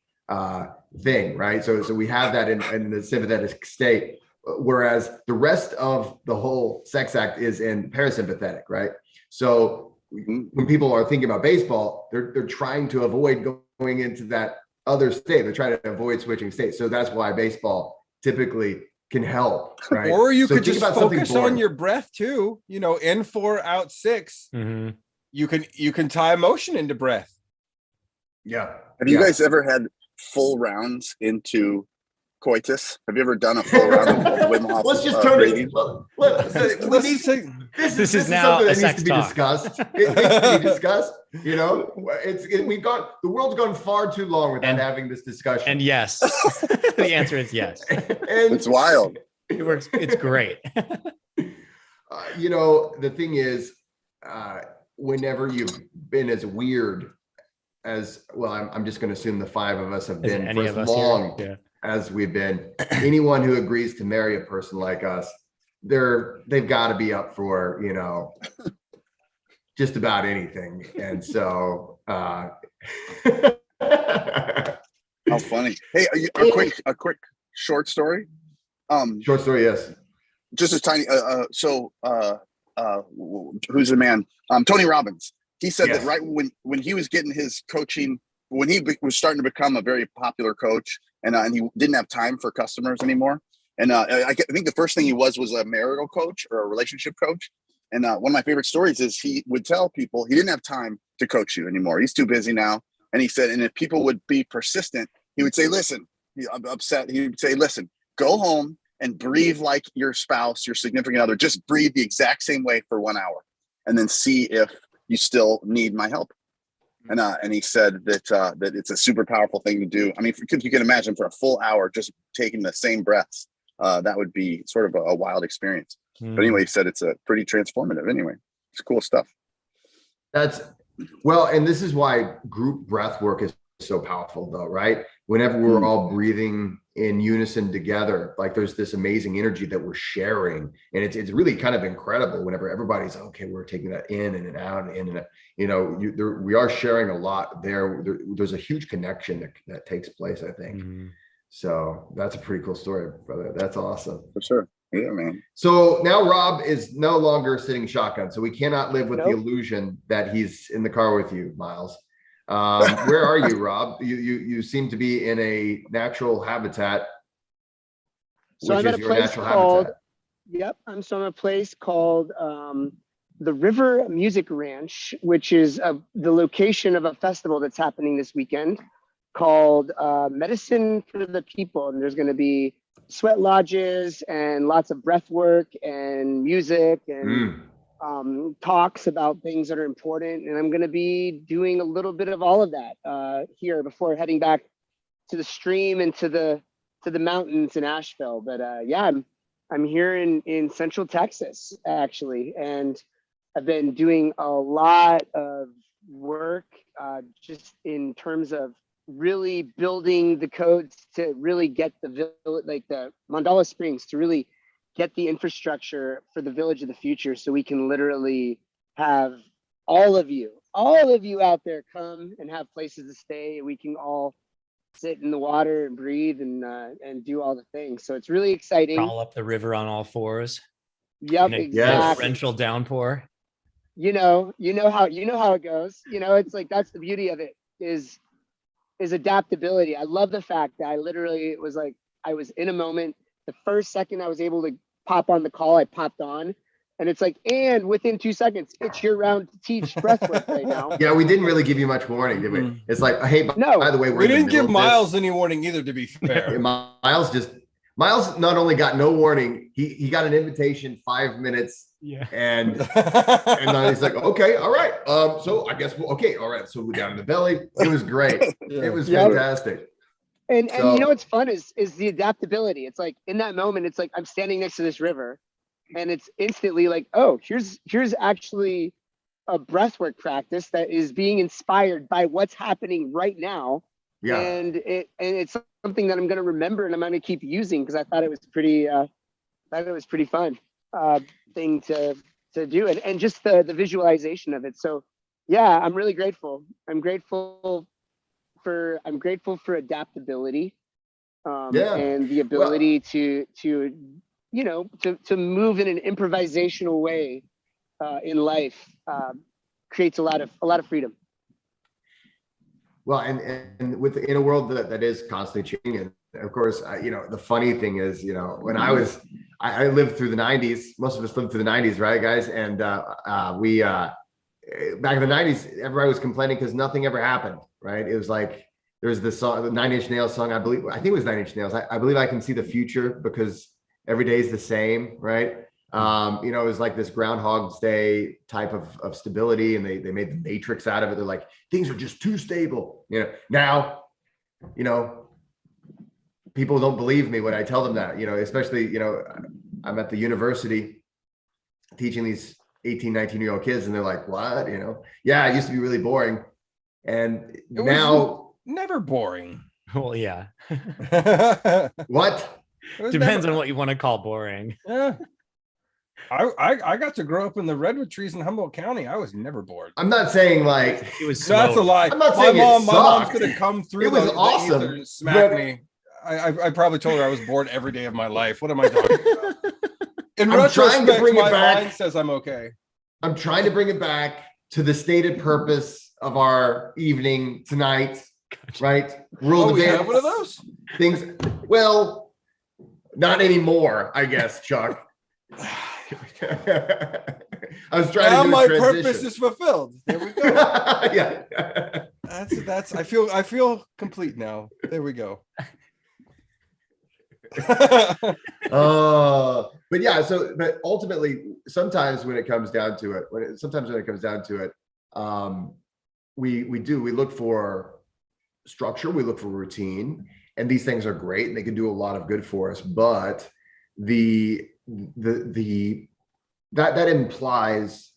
thing, right? So we have that in the sympathetic state, whereas the rest of the whole sex act is in parasympathetic, right? So when people are thinking about baseball, they're trying to avoid going into that other state. They're trying to avoid switching states. So that's why baseball typically can help, right? Or you could just focus on your breath too. In 4, out 6. Mm-hmm. You can tie emotion into breath. Yeah. Have you guys ever had full rounds into coitus? Have you ever done a full round of Wim Hof? Let's just turn breathing? This is now something that needs to be discussed. It needs to be discussed. The world's gone far too long without having this discussion. And yes, the answer is yes. And it's wild. It works. It's great. The thing is, whenever you've been as weird as, well, I'm just going to assume the 5 of us have been for as long as we've been. Anyone who agrees to marry a person like us, they've got to be up for, just about anything. And so how funny. Hey, a quick short story. Short story, yes. Just a tiny who's the man? Tony Robbins. He said that right when he was getting his coaching, when he was starting to become a very popular coach, and he didn't have time for customers anymore. And I think the first thing he was a marital coach or a relationship coach. And one of my favorite stories is he would tell people he didn't have time to coach you anymore. He's too busy now. And he said, and if people would be persistent, he would say, listen, I'm upset. He would say, listen, go home and breathe like your spouse, your significant other. Just breathe the exact same way for 1 hour, and then see if you still need my help. And he said that it's a super powerful thing to do. I mean, you can imagine for a full hour just taking the same breaths, that would be sort of a wild experience. But anyway, he said it's a pretty transformative. Anyway, it's cool stuff. And this is why group breath work is so powerful, though, right? Whenever we're all breathing in unison together, like there's this amazing energy that we're sharing, and it's really kind of incredible whenever everybody's okay, we're taking that in and out and in and out. We are sharing a lot there. There's a huge connection that takes place, I think. So that's a pretty cool story, brother. That's awesome. For sure. Yeah, man. So now Rob is no longer sitting shotgun, so we cannot live with the illusion that he's in the car with you, Miles. Where are you, Rob? You seem to be in a natural habitat. So I'm at a place called, I'm at a place called the River Music Ranch, which is the location of a festival that's happening this weekend called Medicine for the People. And there's going to be sweat lodges and lots of breath work and music and talks about things that are important. And I'm going to be doing a little bit of all of that here before heading back to the stream and to the mountains in Asheville. But I'm here in Central Texas, actually. And I've been doing a lot of work just in terms of really building the codes to really get the Mandala Springs to really get the infrastructure for the village of the future, so we can literally have all of you out there come and have places to stay. We can all sit in the water and breathe and do all the things. So it's really exciting. Crawl up the river on all fours. Yep, exactly. Torrential downpour. You know how it goes. It's like that's the beauty of it is adaptability. I love the fact that I was in a moment. The first second I was able to pop on the call, I popped on, and it's like, and within 2 seconds, it's your round to teach breathwork right now. Yeah, we didn't really give you much warning, did we? It's like, hey, by the way, we didn't give Miles any warning either, to be fair. Miles not only got no warning, he got an invitation 5 minutes. Yeah. And then he's like, okay, all right. So I guess all right. So we're down in the belly. It was great. It was fantastic. And what's fun is the adaptability. It's like in that moment, it's like I'm standing next to this river, and it's instantly like, oh, here's actually a breathwork practice that is being inspired by what's happening right now. Yeah. And it's something that I'm going to remember and I'm going to keep using because I thought it was pretty fun thing to do, and just the visualization of it. So yeah, I'm really grateful. I'm grateful for adaptability, and the ability to move in an improvisational way in life creates a lot of freedom. Well, and in a world that is constantly changing, and of course, the funny thing is, when I lived through the 90s, most of us lived through the 90s, right, guys? And we back in the 90s, everybody was complaining because nothing ever happened, right? It was like, there's this song, the 9 Inch Nails song, I think it was 9 Inch Nails. I believe I can see the future because every day is the same, right? It was like this Groundhog's Day type of stability, and they made the Matrix out of it. They're like, things are just too stable. Now, people don't believe me when I tell them that, especially, I'm at the university teaching these 18, 19-year-old kids, and they're like, what? Yeah, it used to be really boring. And now never boring. Well, yeah. What? Depends on what you want to call boring. Yeah. I got to grow up in the redwood trees in Humboldt County. I was never bored. I'm not saying like it was no, that's a lie. I'm not saying my my mom's gonna come through. It was the awesome. ether and smack me. I probably told her I was bored every day of my life. What am I talking about? In retrospect, my mind says I'm okay. I'm trying to bring it back to the stated purpose of our evening tonight, right? We have one of those things. Well, not anymore, I guess, Chuck. I was trying to do my transition. Purpose is fulfilled. There we go. Yeah. That's I feel complete now. There we go. But yeah, but ultimately, sometimes when it comes down to it, we look for structure, we look for routine, and these things are great and they can do a lot of good for us, but that implies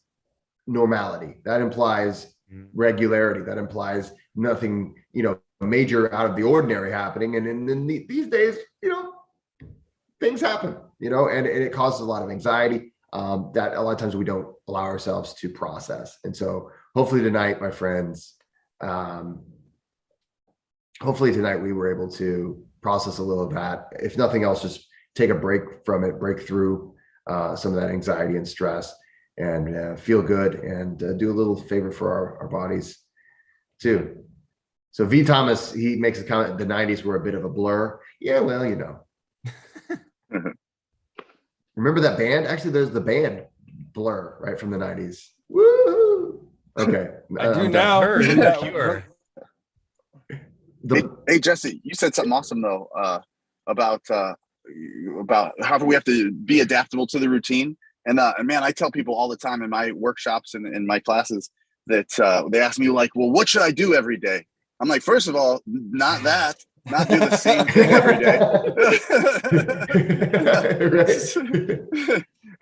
normality, that implies regularity, that implies nothing major out of the ordinary happening. And in these days, things happen, and it causes a lot of anxiety that a lot of times we don't allow ourselves to process. And so hopefully tonight, my friends, we were able to process a little of that. If nothing else, just take a break from it, break through some of that anxiety and stress, and feel good, and do a little favor for our bodies too. So V Thomas, he makes a comment, the 90s were a bit of a blur. Yeah, well, Remember that band? Actually, there's the band Blur, right, from the 90s. Woo! Okay. I do now. Hey, Jesse, you said something awesome though, about how we have to be adaptable to the routine. And man, I tell people all the time in my workshops and in my classes that they ask me like, well, what should I do every day? I'm like, first of all, not do the same thing every day.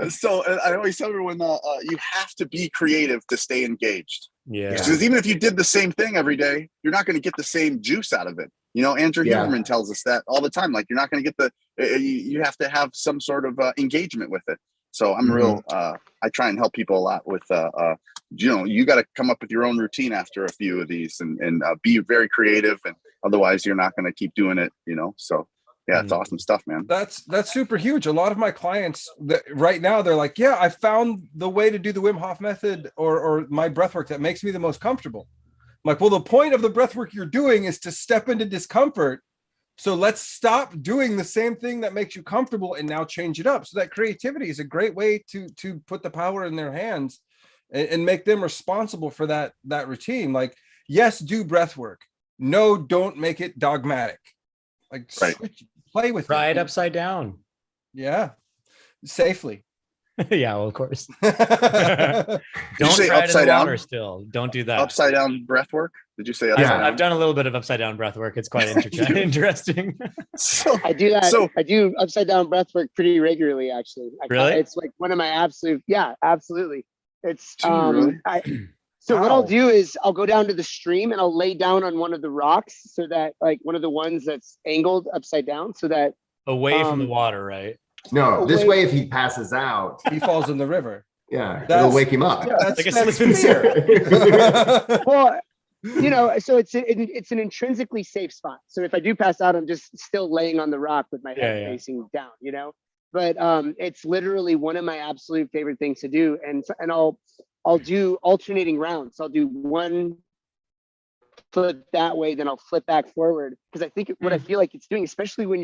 So I always tell everyone you have to be creative to stay engaged. Yeah. Because even if you did the same thing every day, you're not going to get the same juice out of it. Andrew Huberman tells us that all the time. Like, you're not going to get you have to have some sort of engagement with it. So I'm I try and help people a lot with, you got to come up with your own routine after a few of these and be very creative, and otherwise you're not going to keep doing it, So yeah, it's awesome stuff, man. That's super huge. A lot of my clients right now, they're like, yeah, I found the way to do the Wim Hof method or my breath work that makes me the most comfortable. I'm like, well, the point of the breath work you're doing is to step into discomfort. So let's stop doing the same thing that makes you comfortable and now change it up. So that creativity is a great way to put the power in their hands and make them responsible for that routine. Like, yes, do breath work. No, don't make it dogmatic. Like, play with Try it upside down. Yeah, safely. Yeah, well, of course. Don't say try upside down or still. Don't do that. Upside down breath work. Did you say upside down? I've done a little bit of upside down breath work. It's quite interesting. So I do that. So I do upside down breath work pretty regularly, actually. Really? It's like one of my absolutely. It's Do you really? So what I'll Ow. do is I'll go down to the stream and I'll lay down on one of the rocks so that like one of the ones that's angled upside down so that Away from the water, right? No, this Away- way, if he passes out, He falls in the river. yeah, it'll That's- wake him up. That's Like a that's slip and fear. well, you know, so it's an intrinsically safe spot. So if I do pass out, I'm just still laying on the rock with my head Yeah. facing down, you know. But it's literally one of my absolute favorite things to do, and I'll do alternating rounds. I'll do one foot that way, then I'll flip back forward because I think what I feel like it's doing, especially when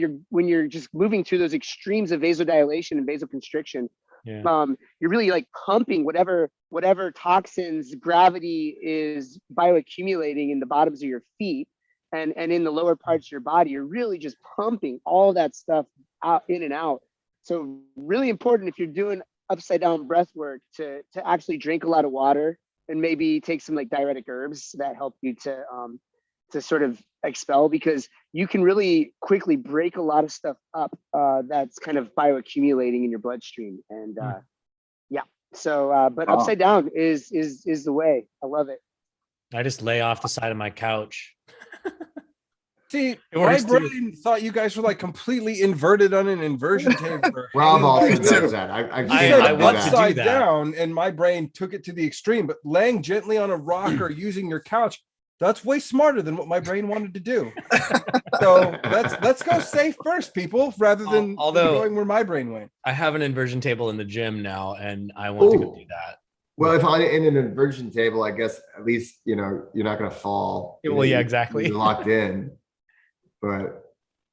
you're just moving through those extremes of vasodilation and vasoconstriction, Yeah. you're really like pumping whatever toxins gravity is bioaccumulating in the bottoms of your feet and in the lower parts of your body. You're really just pumping all that stuff out in and out. So really important if you're doing upside down breath work to actually drink a lot of water and maybe take some like diuretic herbs that help you to sort of expel, because you can really quickly break a lot of stuff up that's kind of bioaccumulating in your bloodstream. And yeah, so but upside down is the way. I love it. I just lay off the side of my couch. See, It my works too. brain thought you guys were like completely inverted on an inversion table. or Rob hanging also by- does that. I've You seen said I him do want to do that. upside that. down, and my brain took it to the extreme. But laying gently on a rock or using your couch, that's way smarter than what my brain wanted to do. So let's go safe first, people, rather than Although- going where my brain went. I have an inversion table in the gym now, and I want to go Ooh. do that. Well, if I'm in an inversion table, I guess at least you're not going to fall. Well, yeah, You- exactly. You're locked in, but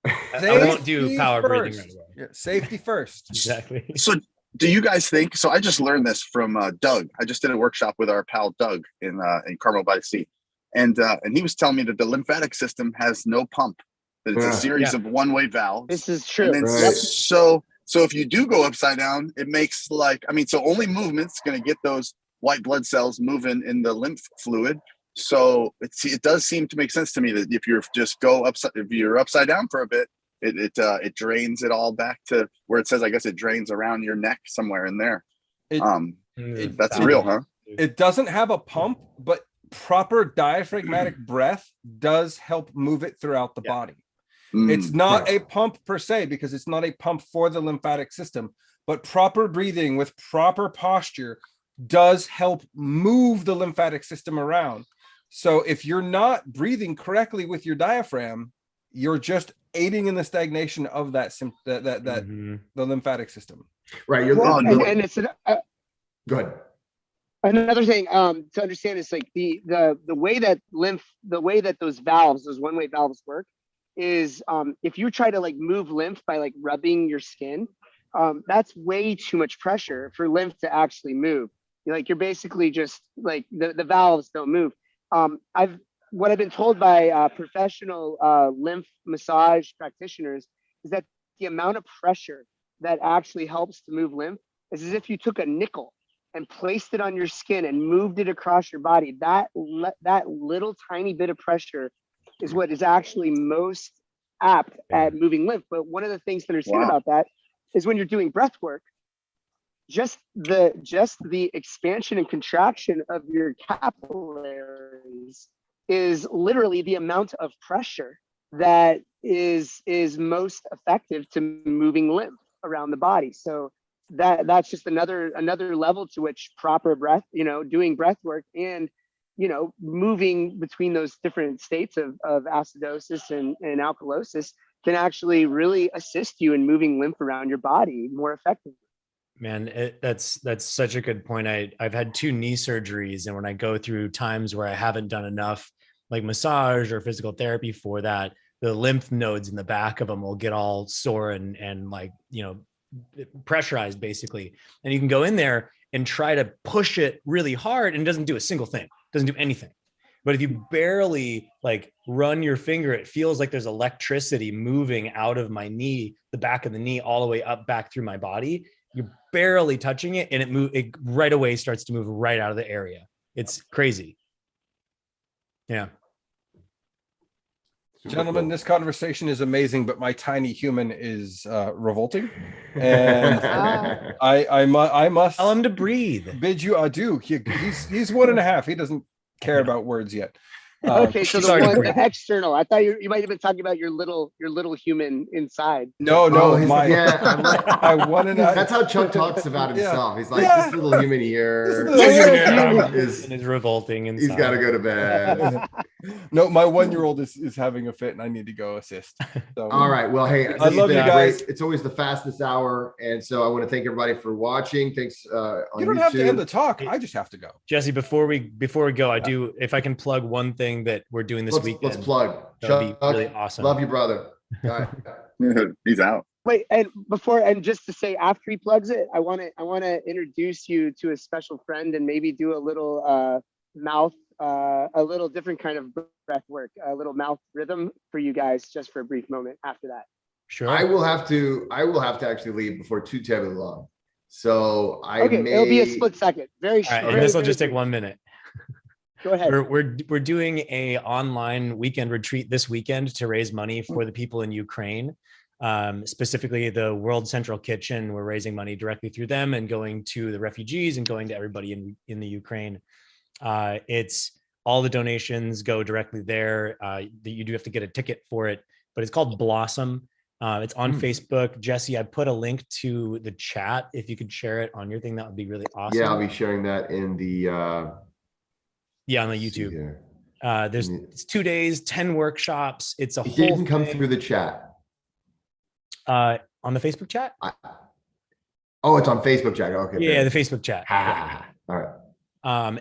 I won't do Safety power breathing first. right away. Yeah, safety first. Exactly. So do you guys think, so I just learned this from Doug. I just did a workshop with our pal Doug in Carmel by the Sea. And he was telling me that the lymphatic system has no pump, that it's Yeah. a series of one-way valves. This is true. And then Right. so if you do go upside down, it makes so only movement's going to get those white blood cells moving in the lymph fluid. So it does seem to make sense to me that if you're just if you're upside down for a bit, it drains it all back to where it says, I guess it drains around your neck somewhere in there. That's real, huh? It doesn't have a pump, but proper diaphragmatic breath does help move it throughout the body. It's not a pump per se, because it's not a pump for the lymphatic system, but proper breathing with proper posture does help move the lymphatic system around. So if you're not breathing correctly with your diaphragm, you're just aiding in the stagnation of that the lymphatic system. right. You're Well, and it's go ahead. another thing to understand is like the way that those valves, those one-way valves work is if you try to like move lymph by like rubbing your skin, that's way too much pressure for lymph to actually move. You're basically just like the valves don't move. What I've been told by professional lymph massage practitioners is that the amount of pressure that actually helps to move lymph is as if you took a nickel and placed it on your skin and moved it across your body. That little tiny bit of pressure is what is actually most apt at moving lymph. But one of the things to understand about that is when you're doing breath work, just the expansion and contraction of your capillaries is literally the amount of pressure that is most effective to moving lymph around the body. So that's just another level to which proper breath, doing breath work and moving between those different states of acidosis and alkalosis can actually really assist you in moving lymph around your body more effectively. Man, that's such a good point. I've had 2 knee surgeries, and when I go through times where I haven't done enough like massage or physical therapy for that, the lymph nodes in the back of them will get all sore and like, pressurized basically. And you can go in there and try to push it really hard and it doesn't do a single thing, doesn't do anything. But if you barely like run your finger, it feels like there's electricity moving out of my knee, the back of the knee, all the way up back through my body. You're barely touching it and it right away starts to move right out of the area. It's crazy. Yeah. Gentlemen, this conversation is amazing, but my tiny human is revolting, and I must Tell him to breathe. bid you adieu. He's 1.5. He doesn't care about words yet. Okay, so Sorry to the breathe. external. I thought you might have been talking about your little human inside. No, I want to. That's how Chuck talks about himself. He's like, this little human here is revolting inside. He's got to go to bed. No, my 1-year-old is having a fit, and I need to go assist. So, all right. Well, hey, I love you guys. Great. It's always the fastest hour, and so I want to thank everybody for watching. Thanks. On you don't YouTube. have to end the talk. I just have to go. Jesse, before we go, I do. If I can plug one thing that we're doing this weekend. Let's plug. That would be really awesome. Love you, brother. All right. He's out. Wait, and just to say, after he plugs it, I want to introduce you to a special friend and maybe do a little a little different kind of breath work, a little mouth rhythm for you guys, just for a brief moment after that. Sure. I will have to actually leave before too terribly long. So it'll be a split second. Very short. Right, and this will just take 1 minute. Go ahead. We're doing a online weekend retreat this weekend to raise money for the people in Ukraine, specifically the World Central Kitchen. We're raising money directly through them and going to the refugees and going to everybody in the Ukraine. It's all the donations go directly there. You do have to get a ticket for it, but it's called Blossom. It's on Facebook. Jesse, I put a link to the chat. If you could share it on your thing, that would be really awesome. Yeah, I'll be sharing that in the on the YouTube. It's 2 days, 10 workshops. It's It didn't come through the chat. On the Facebook chat? It's on Facebook chat. Okay. Yeah, the Facebook chat. All right.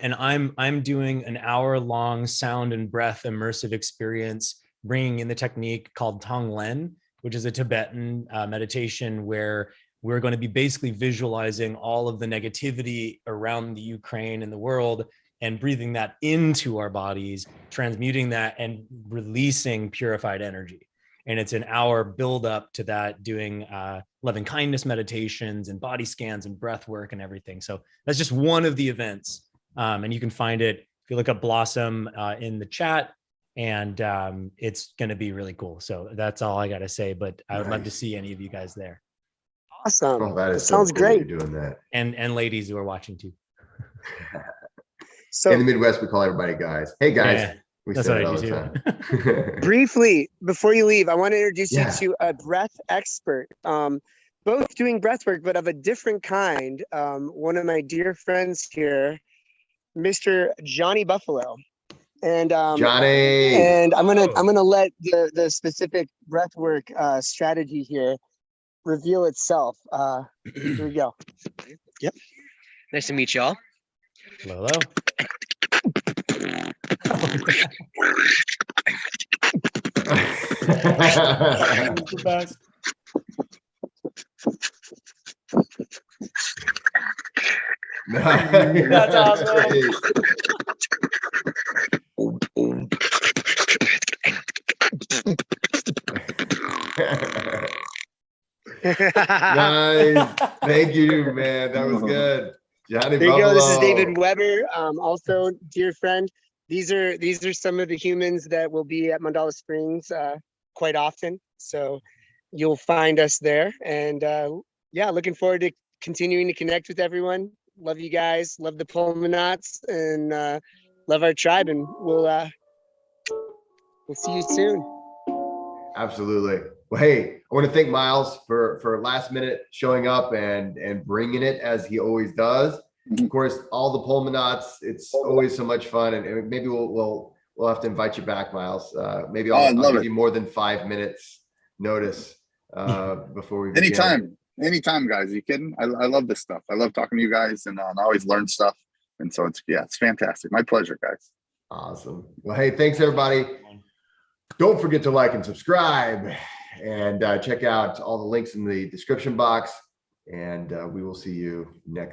And I'm doing an hour-long sound and breath immersive experience, bringing in the technique called Tonglen, which is a Tibetan meditation where we're going to be basically visualizing all of the negativity around the Ukraine and the world and breathing that into our bodies, transmuting that and releasing purified energy. And it's an hour build up to that, doing loving kindness meditations and body scans and breath work and everything. So that's just one of the events. And you can find it if you look up Blossom in the chat, and it's going to be really cool. So that's all I got to say, but I would love to see any of you guys there. Awesome. Oh, that sounds cool great. You're doing that. And ladies who are watching too. So in the Midwest, we call everybody guys. Hey guys. Yeah, we that's say what it I all do the time. briefly, before you leave, I want to introduce Yeah. you to a breath expert, both doing breath work, but of a different kind. One of my dear friends here, Mr. Johnny Buffalo. And Johnny. and I'm gonna let the specific breath work strategy here reveal itself. Here we go. Yep. Nice to meet y'all. Hello. The best. That's awesome. Nice. Thank you, man. That was good. Johnny There you go. This is Buffalo. David Weber, also dear friend. These are some of the humans that will be at Mandala Springs quite often. So you'll find us there. And yeah, looking forward to continuing to connect with everyone. Love you guys. Love the Pulmonauts, and love our tribe. And we'll see you soon. Absolutely. Well, hey, I want to thank Miles for last minute showing up and bringing it as he always does. Of course, all the Pulmonauts, it's always so much fun, and maybe we'll have to invite you back, Miles. Maybe I'll give you more than 5 minutes notice before we begin. Anytime, guys. Are you kidding? I love this stuff. I love talking to you guys, and I always learn stuff. And so it's fantastic. My pleasure, guys. Awesome. Well, hey, thanks everybody. Don't forget to like and subscribe, and check out all the links in the description box. And we will see you next